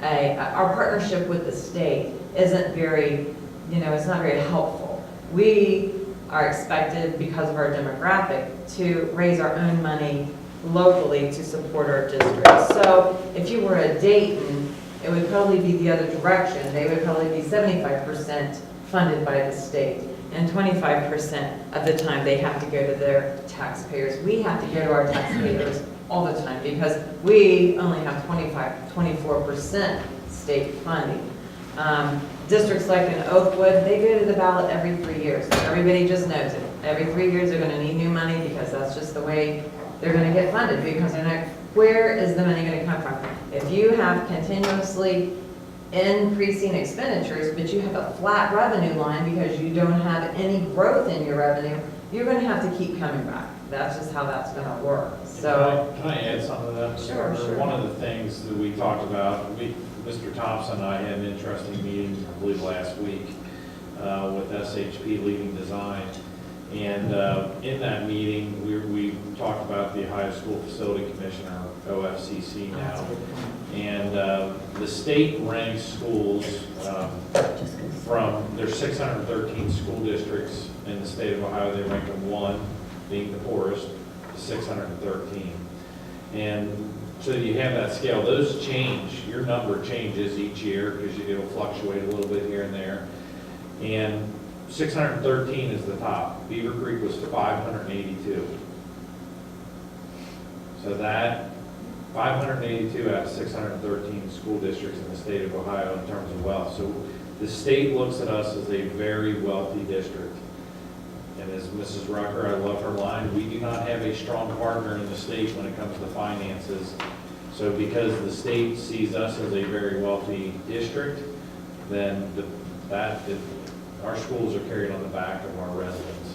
Speaker 13: our partnership with the state isn't very, it's not very helpful. We are expected, because of our demographic, to raise our own money locally to support our district. So if you were a Dayton, it would probably be the other direction. They would probably be 75% funded by the state, and 25% of the time they have to go to their taxpayers. We have to go to our taxpayers all the time because we only have 24% state funding. Districts like in Oakwood, they go to the ballot every 3 years. Everybody just knows it. Every 3 years they're gonna need new money because that's just the way they're gonna get funded, because they're not, where is the money gonna come from? If you have continuously increasing expenditures, but you have a flat revenue line because you don't have any growth in your revenue, you're gonna have to keep coming back. That's just how that's gonna work. So,
Speaker 3: Can I add something to that? Mr.
Speaker 13: Sure,
Speaker 3: Carter?
Speaker 13: sure.
Speaker 3: One of the things that we talked about, Mr. Thompson and I had an interesting meeting, I believe last week, with SHP Leading Design. And in that meeting, we talked about the Ohio School Facility Commission, or OFCC now. And the state ranks schools from, there's 613 school districts in the state of Ohio. They rank them 1, being the poorest, to 613. And so you have that scale. Those change. Your number changes each year because it'll fluctuate a little bit here and there. And 613 is the top. Beavercreek was 582. So that 582 out of 613 school districts in the state of Ohio in terms of wealth. So the state looks at us as a very wealthy district. And as Mrs. Rucker, I love her line, we do not have a strong partner in the state when it comes to finances. So because the state sees us as a very wealthy district, then our schools are carried on the back of our residents.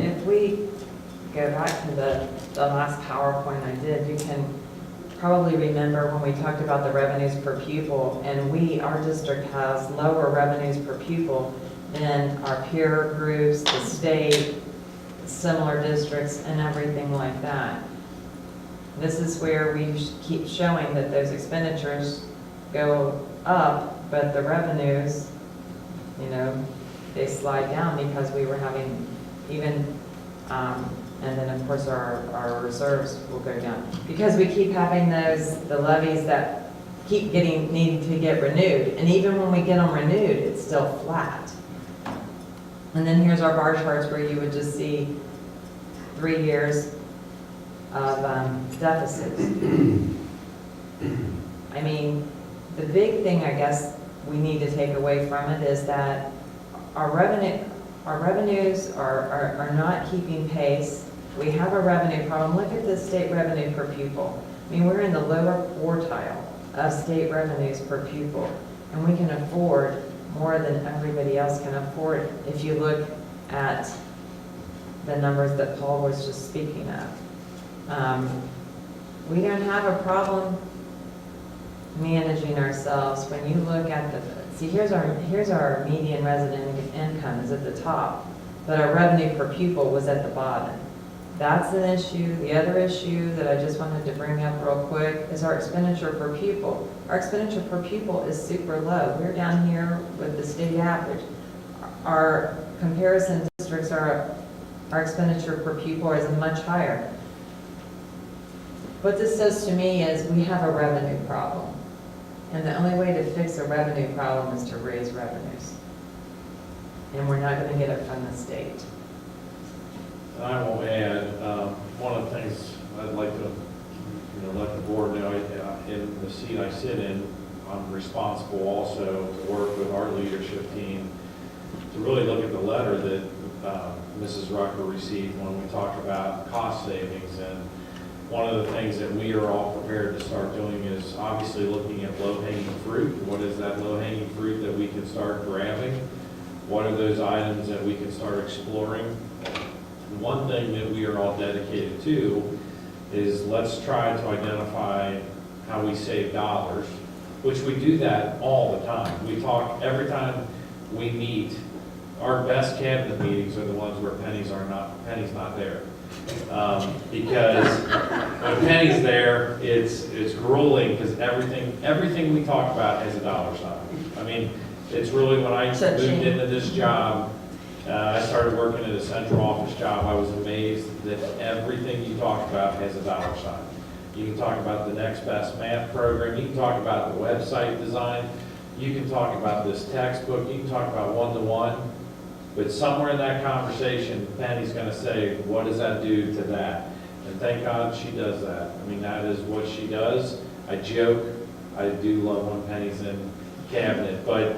Speaker 13: if we go back to the last PowerPoint I did, you can probably remember when we talked about the revenues per pupil, and our district has lower revenues per pupil than our peer groups, the state, similar districts, and everything like that. This is where we keep showing that those expenditures go up, but the revenues, they slide down because we were having even, and then of course our reserves will go down. Because we keep having the levies that keep needing to get renewed, and even when we get them renewed, it's still flat. And then here's our bar charts where you would just see 3 years of deficits. I mean, the big thing I guess we need to take away from it is that our revenues are not keeping pace. We have a revenue problem. Look at the state revenue per pupil. I mean, we're in the lower quartile of state revenues per pupil, and we can afford more than everybody else can afford if you look at the numbers that Paul was just speaking of. We don't have a problem managing ourselves. When you look at here's our median resident income is at the top, but our revenue per pupil was at the bottom. That's an issue. The other issue that I just wanted to bring up real quick is our expenditure per pupil. Our expenditure per pupil is super low. We're down here with the state average. Our comparison districts our expenditure per pupil is much higher. What this says to me is we have a revenue problem. And the only way to fix a revenue problem is to raise revenues. And we're not going to get it from the state.
Speaker 3: And I will add, one of the things I'd like to let the board know, in the seat I sit in, I'm responsible also to work with our leadership team to really look at the letter that Mrs. Rucker received when we talk about cost savings. And one of the things that we are all prepared to start doing is obviously looking at low-hanging fruit. What is that low-hanging fruit that we can start grabbing? What are those items that we can start exploring? One thing that we are all dedicated to is let's try to identify how we save dollars, which we do that all the time. We talk every time we meet. Our best cabinet meetings are the ones where Penny's not there. Because when Penny's there, it's grueling because everything we talk about has a dollar sign. I mean, it's really when I moved into this job, I started working at a central office job. I was amazed that everything you talk about has a dollar sign. You can talk about the next best math program, you can talk about the website design, you can talk about this textbook, you can talk about one-to-one, but somewhere in that conversation, Penny's gonna say, what does that do to that? And thank God she does that. I mean, that is what she does. I joke, I do love when Penny's in cabinet, but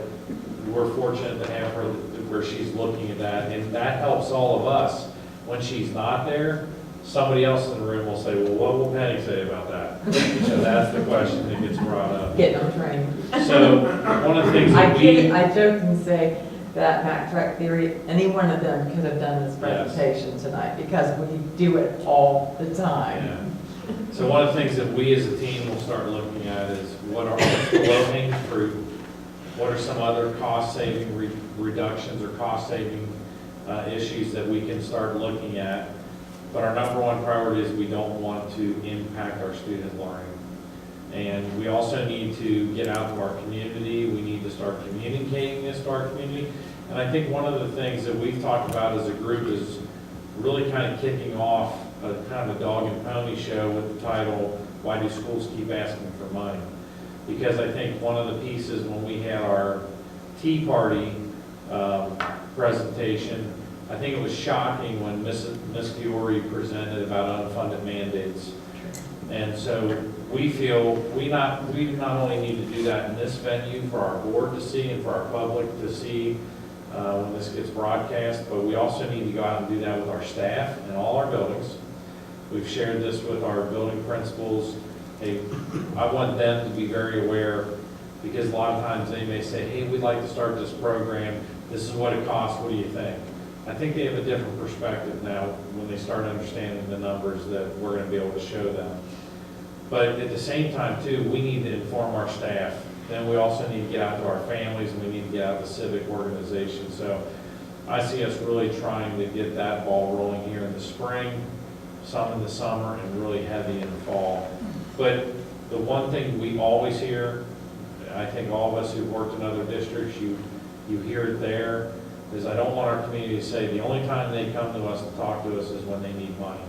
Speaker 3: we're fortunate to have her where she's looking at that, and that helps all of us. When she's not there, somebody else in the room will say, well, what will Penny say about that? So that's the question that gets brought up.
Speaker 13: Getting on train.
Speaker 3: So one of the things that
Speaker 13: I joke and say that backtrack theory, any one of them could have done this presentation tonight because we do it all the time.
Speaker 3: Yeah. So one of the things that we as a team will start looking at is what are the low-hanging fruit? What are some other cost-saving reductions or cost-saving issues that we can start looking at? But our number one priority is we don't want to impact our student learning. And we also need to get out to our community. We need to start communicating this to our community. And I think one of the things that we've talked about as a group is really kind of kicking off a kind of a dog and pony show with the title, Why Do Schools Keep Asking for Money? Because I think one of the pieces when we had our Tea Party presentation, I think it was shocking when Ms. Fiore presented about unfunded mandates. And so we feel we not only need to do that in this venue for our board to see and for our public to see when this gets broadcast, but we also need to go out and do that with our staff in all our buildings. We've shared this with our building principals. Hey, I want them to be very aware, because a lot of times they may say, hey, we'd like to start this program. This is what it costs. What do you think? I think they have a different perspective now when they start understanding the numbers that we're going to be able to show them. But at the same time, too, we need to inform our staff. Then we also need to get out to our families, and we need to get out to civic organizations. So I see us really trying to get that ball rolling here in the spring, some in the summer, and really heavy in the fall. But the one thing we always hear, I think all of us who've worked in other districts, you hear it there, is I don't want our community to say the only time they come to us to talk to us is when they need money.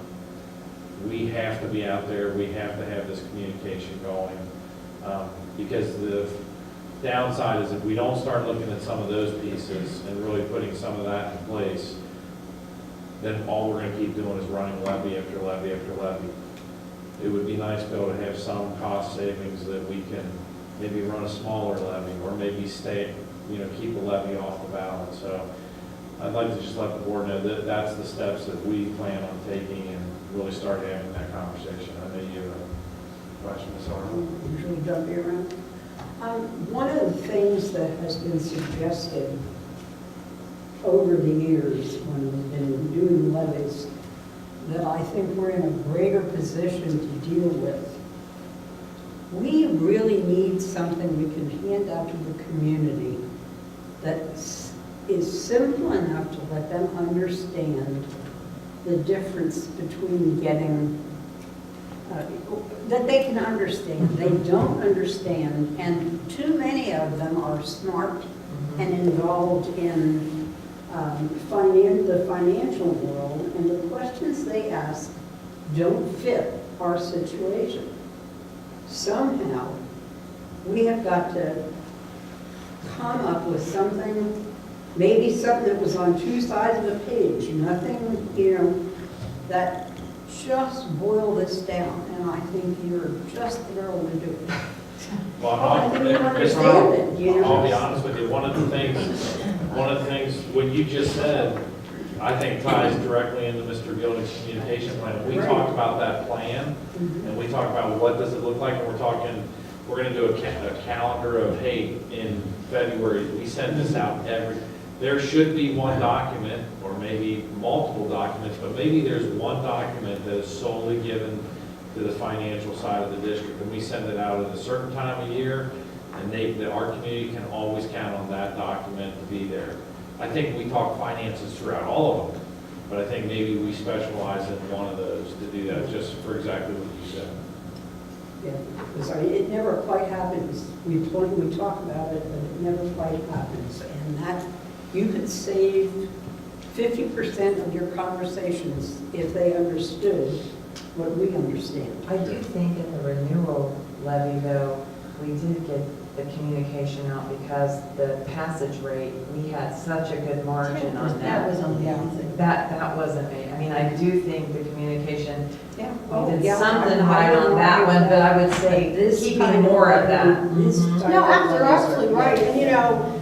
Speaker 3: We have to be out there. We have to have this communication going. Because the downside is if we don't start looking at some of those pieces and really putting some of that in place, then all we're going to keep doing is running levy after levy after levy. It would be nice to be able to have some cost savings that we can maybe run a smaller levy or maybe keep a levy off the ballot. So I'd like to just let the board know that that's the steps that we plan on taking and really start having that conversation. I know you have a question, Ms. Arnold.
Speaker 15: Usually jump around. One of the things that has been suggested over the years when we've been doing levies that I think we're in a greater position to deal with. We really need something we can hand out to the community that is simple enough to let them understand the difference between getting, that they can understand. They don't understand, and too many of them are smart and involved in the financial world, and the questions they ask don't fit our situation. Somehow, we have got to come up with something, maybe something that was on two sides of a page, nothing, that just boil this down, and I think you're just the girl to do it.
Speaker 3: Well,
Speaker 15: I think you understand it,
Speaker 3: I'll be honest with you. One of the things, what you just said, I think ties directly into Mr. Gilding's communication plan. We talked about that plan, and we talked about what does it look like, and we're going to do a calendar of, hey, in February, we send this out there should be one document, or maybe multiple documents, but maybe there's one document that is solely given to the financial side of the district, and we send it out at a certain time of year, and our community can always count on that document to be there. I think we talk finances throughout all of them, but I think maybe we specialize in one of those to do that, just for exactly what you said.
Speaker 15: Yeah, sorry, it never quite happens. We talk about it, but it never quite happens. And that, you could save 50% of your conversations if they understood what we understand.
Speaker 13: I do think in the renewal levy, though, we did get the communication out because the passage rate, we had such a good margin on that.
Speaker 1: That was amazing.
Speaker 13: That was amazing. I mean, I do think the communication,
Speaker 15: Yeah.
Speaker 13: we did
Speaker 15: Yeah,
Speaker 13: something
Speaker 15: I
Speaker 13: right
Speaker 15: don't
Speaker 13: on that
Speaker 15: argue
Speaker 13: one,
Speaker 15: with
Speaker 13: but
Speaker 15: that.
Speaker 13: I would say
Speaker 15: This
Speaker 13: keeping
Speaker 15: kind
Speaker 13: more of
Speaker 15: levy,
Speaker 13: that.
Speaker 15: this
Speaker 13: Mhm.
Speaker 15: type
Speaker 1: No,
Speaker 15: of
Speaker 1: you're
Speaker 15: levies are
Speaker 1: absolutely right,
Speaker 15: great.
Speaker 1: and you know,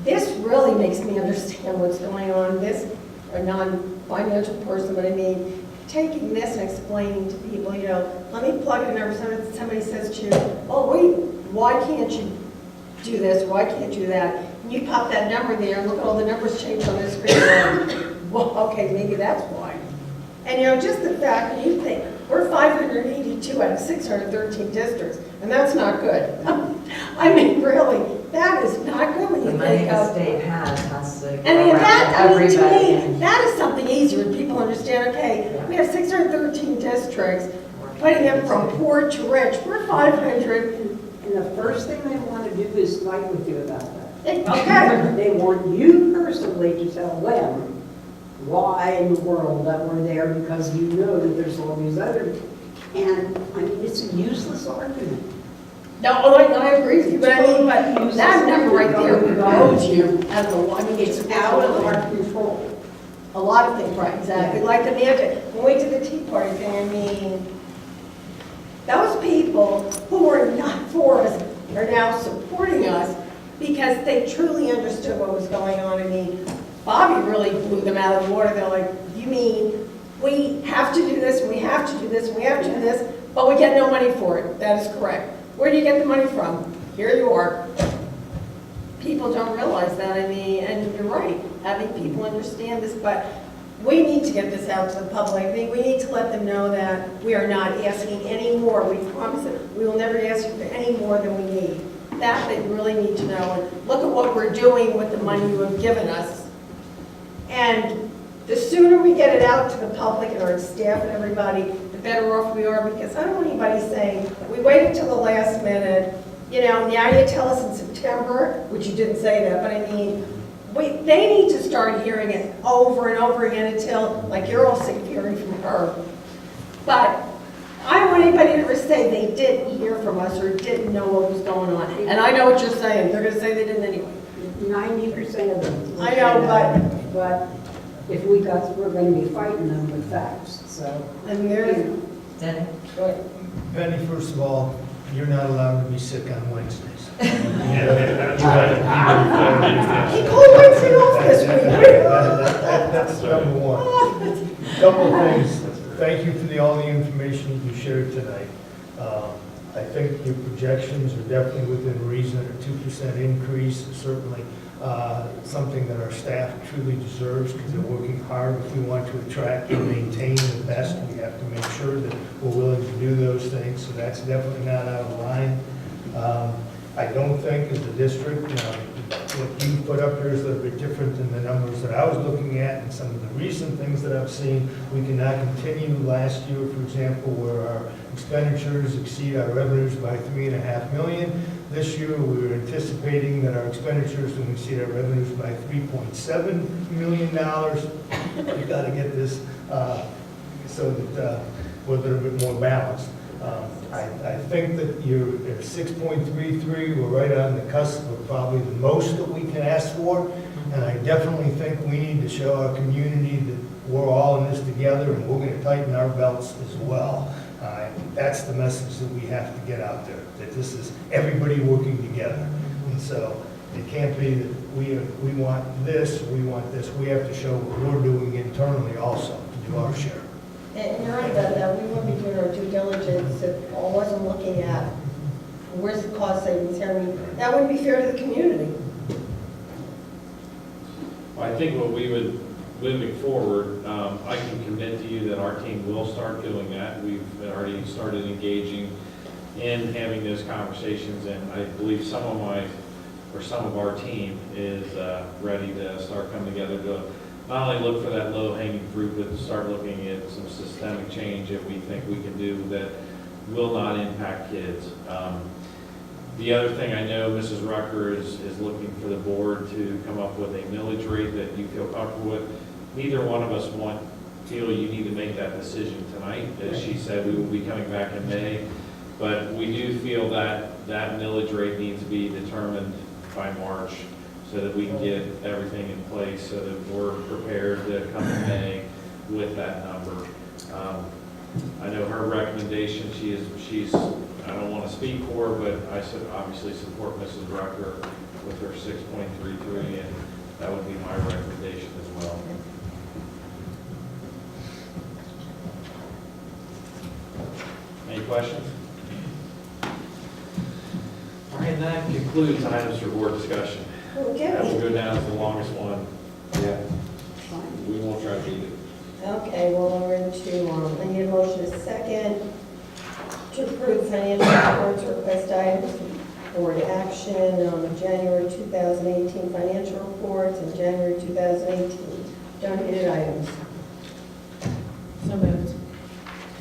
Speaker 1: this really makes me understand what's going on, this, a non-financial person, but I mean, taking this and explaining to people, you know, let me plug in a number, somebody says to you, oh, wait, why can't you do this, why can't you do that? And you pop that number there, and look at all the numbers changed on the screen, and, well, okay, maybe that's why. And you know, just the fact that you think, we're 582 out of 613 districts, and that's not good. I mean, really, that is not good when
Speaker 13: The
Speaker 1: you
Speaker 13: money
Speaker 1: think
Speaker 13: the
Speaker 1: of.
Speaker 13: state has to go
Speaker 1: And
Speaker 13: around
Speaker 1: that, I mean, to
Speaker 13: everybody.
Speaker 1: me, that is something easier, when people understand, okay, we have 613 districts, putting them from poor to rich, we're 500.
Speaker 15: And the first thing they want to do is fight with you about that.
Speaker 1: Okay.
Speaker 15: They want you personally to tell them why in the world that we're there, because you know that there's all these other, and I mean, it's a useless argument.
Speaker 1: No, I agree with you, but I mean, but that number right there blows you out of the, I mean, it's
Speaker 15: Out of our
Speaker 1: absolutely,
Speaker 15: control.
Speaker 1: a lot of things, right, exactly, like the magic, when we did the Tea Party thing, I mean, those people who were not for us are now supporting us because they truly understood what was going on. I mean, Bobby really blew them out of the water. They're like, you mean we have to do this, and we have to do this, and we have to do this, but we get no money for it? That is correct. Where do you get the money from? Here you are. People don't realize that, I mean, and you're right, having people understand this, but we need to get this out to the public. I mean, we need to let them know that we are not asking any more. We promise that we will never ask you for any more than we need. That they really need to know, and look at what we're doing with the money you have given us. And the sooner we get it out to the public and our staff and everybody, the better off we are, because I don't want anybody saying, we waited till the last minute, you know, now you tell us in September, which you didn't say that, but I mean, they need to start hearing it over and over again until, like, you're all sick of hearing from her. But I don't want anybody to ever say they didn't hear from us or didn't know what was going on. And I know what you're saying, they're gonna say they didn't anyway.
Speaker 15: 90% of them.
Speaker 1: I know,
Speaker 15: But if we're going to be fighting them with facts, so.
Speaker 1: And there's,
Speaker 13: Denny?
Speaker 17: Penny, first of all, you're not allowed to be sick on Wednesdays.
Speaker 1: he called Wednesday off this week.
Speaker 17: That's number one. Couple of things. Thank you for all the information you shared tonight. I think your projections are definitely within reason. A 2% increase is certainly something that our staff truly deserves because they're working hard. If we want to attract and maintain the best, we have to make sure that we're willing to do those things. So that's definitely not out of line. I don't think as a district, what you put up here is a little bit different than the numbers that I was looking at and some of the recent things that I've seen. We cannot continue last year, for example, where our expenditures exceed our revenues by $3.5 million. This year, we were anticipating that our expenditures will exceed our revenues by $3.7 million. We've got to get this so that we're a little bit more balanced. I think that you're at 6.33, we're right on the cusp of probably the most that we can ask for. And I definitely think we need to show our community that we're all in this together and we're going to tighten our belts as well. That's the message that we have to get out there, that this is everybody working together. And so it can't be that we want this, we want this. We have to show what we're doing internally also to do our share.
Speaker 1: And you're right about that, we wouldn't be doing our due diligence if all wasn't looking at where's the cost savings here. I mean, that wouldn't be fair to the community.
Speaker 3: Well, I think what we would, moving forward, I can commit to you that our team will start doing that. We've already started engaging in having those conversations, and I believe some of our team is ready to start coming together to not only look for that low-hanging fruit, but to start looking at some systemic change that we think we can do that will not impact kids. The other thing I know Mrs. Rucker is looking for the board to come up with a millage rate that you feel comfortable with. neither one of us feel you need to make that decision tonight. As she said, we will be coming back in May, but we do feel that that millage rate needs to be determined by March so that we can get everything in place, so that we're prepared to come in May with that number. I know her recommendation, she's, I don't want to speak for her, but I obviously support Mrs. Rucker with her 6.33, and that would be my recommendation as well. Any questions? All right, that concludes items for board discussion. That will go down as the longest one. Yeah. We won't try to beat it.
Speaker 1: Okay, well, we're into, I need a motion a second to approve financial reports or request items for board action on the January 2018 financial reports and January 2018 donated items. So moved.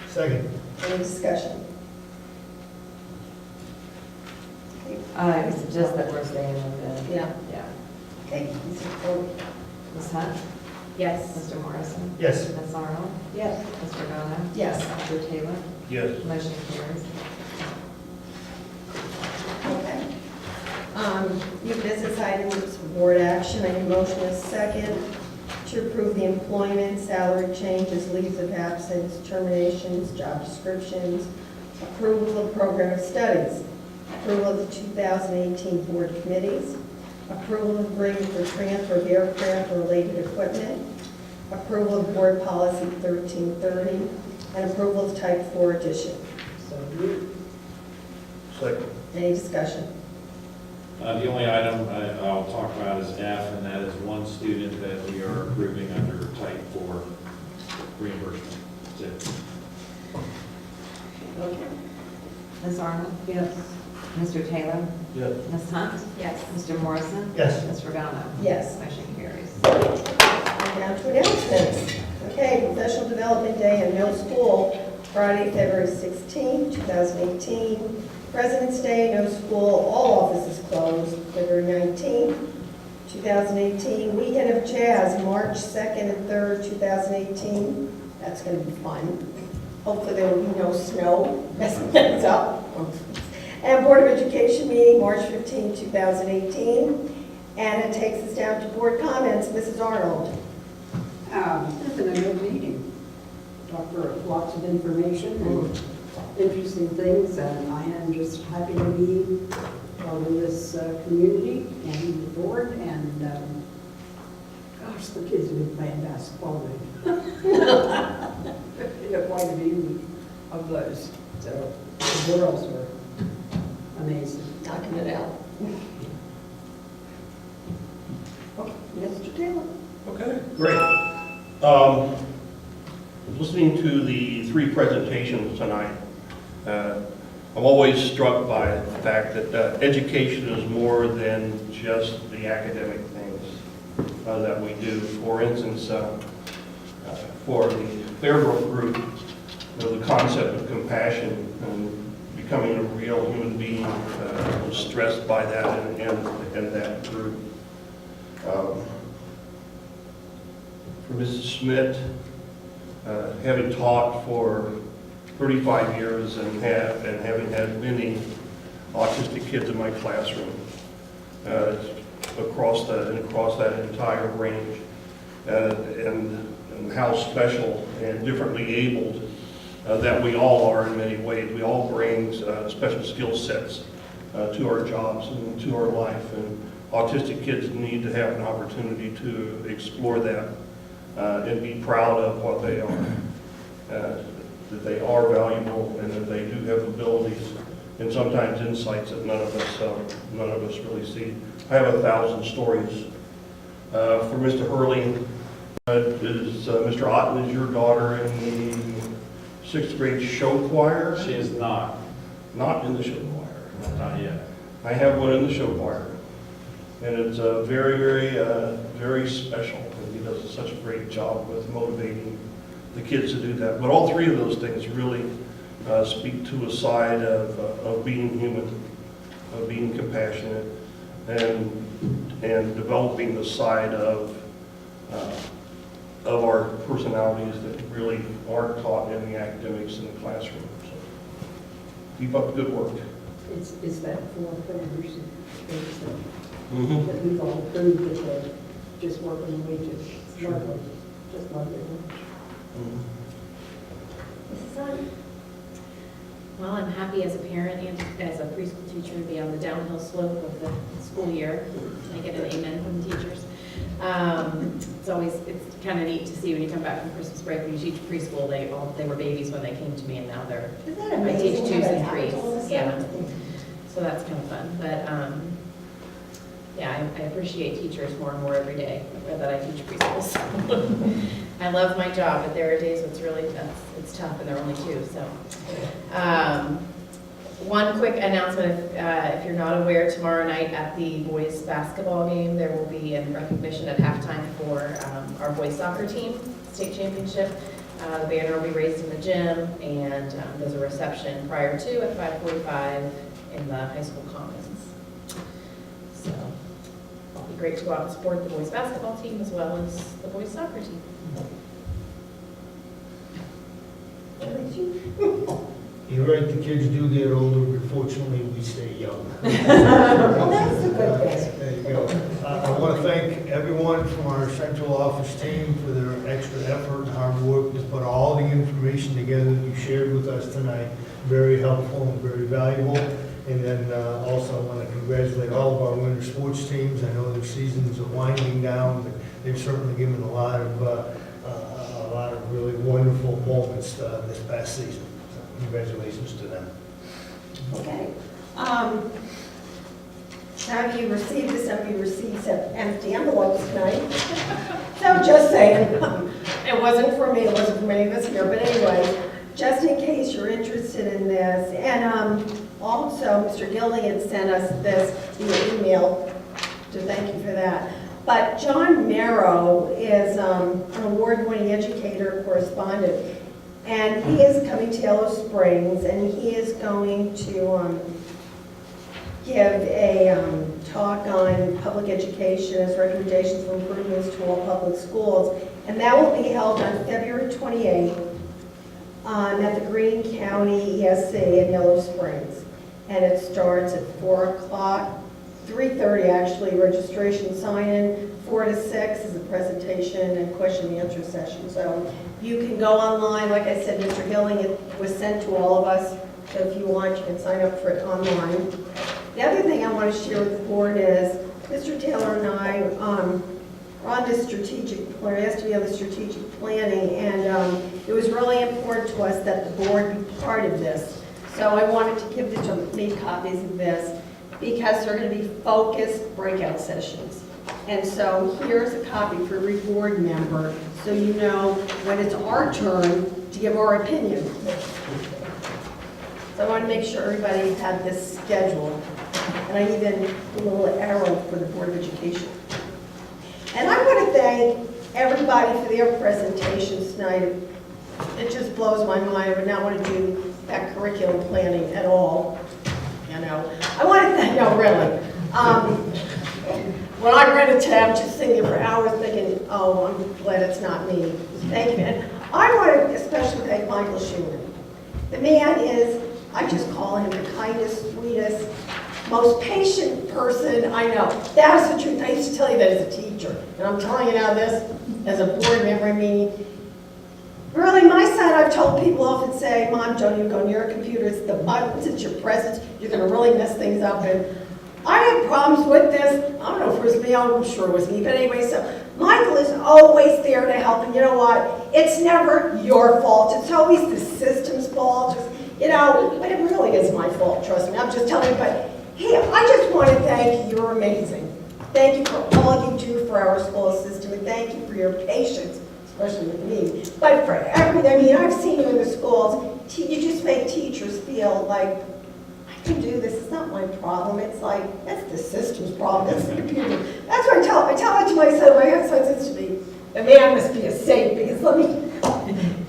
Speaker 17: Second.
Speaker 1: Any discussion?
Speaker 13: It's just that we're staying within.
Speaker 1: Yeah.
Speaker 13: Yeah.
Speaker 1: Okay.
Speaker 13: Ms. Hunt?
Speaker 2: Yes.
Speaker 13: Mr. Morrison?
Speaker 17: Yes.
Speaker 13: Ms. Arnold?
Speaker 1: Yes.
Speaker 13: Mr. Regano?
Speaker 1: Yes.
Speaker 13: Mr. Taylor?
Speaker 17: Yes.
Speaker 13: Motion carries.
Speaker 1: Okay. New business items for board action. I need a motion a second to approve the employment, salary changes, leaves of absence, terminations, job descriptions, approval of program of studies, approval of the 2018 board committees, approval of agreement for transfer of aircraft and related equipment, approval of board policy 1330, and approval of type 4 addition.
Speaker 13: So moved.
Speaker 17: Second.
Speaker 1: Any discussion?
Speaker 3: The only item I'll talk about is F, and that is one student that we are approving under type 4 reimbursement. That's it.
Speaker 1: Okay.
Speaker 13: Ms. Arnold?
Speaker 1: Yes.
Speaker 13: Mr. Taylor?
Speaker 17: Yes.
Speaker 13: Ms. Hunt?
Speaker 2: Yes.
Speaker 13: Mr. Morrison?
Speaker 17: Yes.
Speaker 13: Ms. Regano?
Speaker 1: Yes.
Speaker 13: Motion carries.
Speaker 1: Down to announcements. Okay, Professional Development Day in middle school, Friday, February 16, 2018. President's Day, no school, all offices closed, February 19, 2018. Weekend of Jazz, March 2nd and 3rd, 2018. That's going to be fun. Hopefully there will be no snow messing things up. And Board of Education meeting, March 15, 2018. And it takes us down to board comments. Mrs. Arnold.
Speaker 15: It's been a good meeting. Talked for lots of information and interesting things, and I am just happy to be part of this community and the board, and gosh, the kids have been playing basketball. We have quite a few of those, so the girls were amazing.
Speaker 1: Knocking it out. Okay, Mr. Taylor.
Speaker 18: Okay, great. Listening to the three presentations tonight, I'm always struck by the fact that education is more than just the academic things that we do. For instance, for the Beavercreek group, the concept of compassion and becoming a real human being was stressed by that and that group. For Mrs. Schmidt, having taught for 35 years and having had many autistic kids in my classroom across that entire range, and how special and differently abled that we all are in many ways. We all bring special skill sets to our jobs and to our life, and autistic kids need to have an opportunity to explore that and be proud of what they are, that they are valuable and that they do have abilities and sometimes insights that none of us really see. I have 1,000 stories. For Mr. Hurley, is Mr. Otten is your daughter in the 6th grade show choir?
Speaker 3: She is not.
Speaker 18: Not in the show choir?
Speaker 3: Not yet.
Speaker 18: I have one in the show choir. And it's very, very, very special. And he does such a great job with motivating the kids to do that. But all three of those things really speak to a side of being human, of being compassionate, and developing the side of of our personalities that really aren't taught in the academics in the classroom. So keep up the good work.
Speaker 15: It's that 4 pillars
Speaker 18: Mhm.
Speaker 15: that we've all proved that they're just working away to.
Speaker 18: Sure.
Speaker 15: Lovely. Just lovely.
Speaker 5: Mrs. Sun?
Speaker 19: Well, I'm happy as a parent and as a preschool teacher to be on the downhill slope of the school year. I get an amen from the teachers. It's kind of neat to see when you come back from Christmas break, when you teach preschool, they were babies when they came to me, and now they're,
Speaker 1: Isn't that
Speaker 19: I
Speaker 1: amazing?
Speaker 19: teach
Speaker 1: how
Speaker 19: 2s
Speaker 1: that
Speaker 19: and
Speaker 1: happens all of a
Speaker 19: 3s.
Speaker 1: sudden?
Speaker 19: Yeah. So that's kind of fun. But yeah, I appreciate teachers more and more every day that I teach preschools. I love my job, but there are days when it's tough, and there are only 2. So, one quick announcement: if you're not aware, tomorrow night at the boys basketball game, there will be a recognition at halftime for our boys soccer team state championship. The banner will be raised in the gym, and there's a reception prior to at 5:45 in the high school commons. So it'll be great to go out and support the boys basketball team as well as the boys soccer team.
Speaker 17: You're right, the kids do get older, but fortunately, we stay young.
Speaker 1: Well, that's a good thing.
Speaker 17: There you go. I want to thank everyone from our central office team for their extra effort and hard work to put all the information together that you shared with us tonight. Very helpful and very valuable. And then also I want to congratulate all of our winter sports teams. I know their seasons are winding down, but they've certainly given a lot of really wonderful moments this past season. So congratulations to them.
Speaker 1: Okay. Some of you received this, some of you received some empty envelopes tonight. So just saying, it wasn't for me, it wasn't for any of us here, but anyway, just in case you're interested in this. And also, Mr. Gillian sent us this via email, so thank you for that. But John Marrow is an award-winning educator, correspondent, and he is coming to Yellow Springs, and he is going to give a talk on public education as recommendations for improvements to all public schools. And that will be held on February 28th at the Greene County ESC in Yellow Springs. And it starts at 4 o'clock, 3:30 actually, registration sign-in, 4 to 6 is a presentation and question and answer session. So you can go online, like I said, Mr. Gilling, it was sent to all of us. So if you want, you can sign up for it online. The other thing I want to share with the board is, Mr. Taylor and I are on this strategic plan, asked to be on the strategic planning, and it was really important to us that the board be part of this. So I wanted to give made copies of this because they're going to be focused breakout sessions. And so here's a copy for every board member, so you know when it's our turn to give our opinion. So I want to make sure everybody had this schedule. And I even put a little arrow for the Board of Education. And I want to thank everybody for their presentations tonight. It just blows my mind. I would not want to do that curriculum planning at all. You know, I want to thank, no, really. When I read it today, I'm just sitting there for hours thinking, oh, I'm glad it's not me. Thank you. And I want to especially thank Michael Schumann. The man is, I just call him the kindest, sweetest, most patient person I know. That's the truth. I used to tell you that as a teacher. And I'm telling you now this as a board member meeting. Really, my son, I've told people often say, Mom, don't even go near a computer. It's the buttons, it's your presence. You're going to really mess things up. And I had problems with this. I don't know if it was me. I'm sure it was me. But anyway, so Michael is always there to help. And you know what? It's never your fault. It's always the system's fault. You know, but it really is my fault. Trust me. I'm just telling you. But hey, I just want to thank you. You're amazing. Thank you for all you do for our school system. And thank you for your patience, especially with me. But for everything, I mean, I've seen you in the schools. You just make teachers feel like, I can do this. It's not my problem. It's like, that's the system's problem. That's the computer. That's what I tell it to my son. My son says to me, the man must be a saint, because let me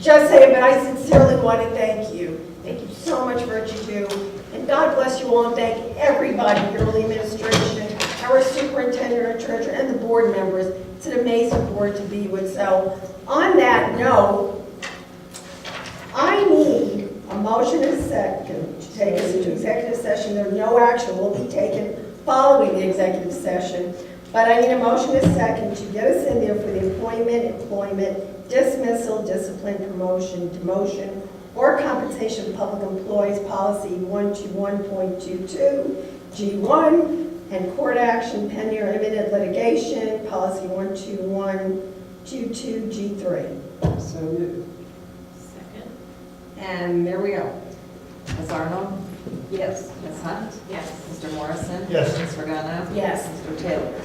Speaker 1: just say it, but I sincerely want to thank you. Thank you so much for what you do. And God bless you all, and thank everybody, your early administration, our superintendent, our treasurer, and the board members. It's an amazing board to be with. So on that note, I need a motion and a second to take us into executive session. There no action will be taken following the executive session, but I need a motion and a second to get us in there for the appointment, employment, dismissal, discipline, promotion, demotion, or compensation of public employees, policy 121.22, G1, and court action pending or imminent litigation, policy 121.22, G3.
Speaker 13: So moved.
Speaker 9: Second?
Speaker 13: And there we go. Ms. Arnold?
Speaker 15: Yes.
Speaker 13: Ms. Hunt?
Speaker 9: Yes.
Speaker 13: Mr. Morrison?
Speaker 17: Yes.
Speaker 13: Ms. Regano?
Speaker 1: Yes.
Speaker 13: Mr. Taylor?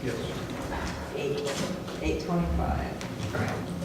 Speaker 18: Yes.
Speaker 13: 8:25.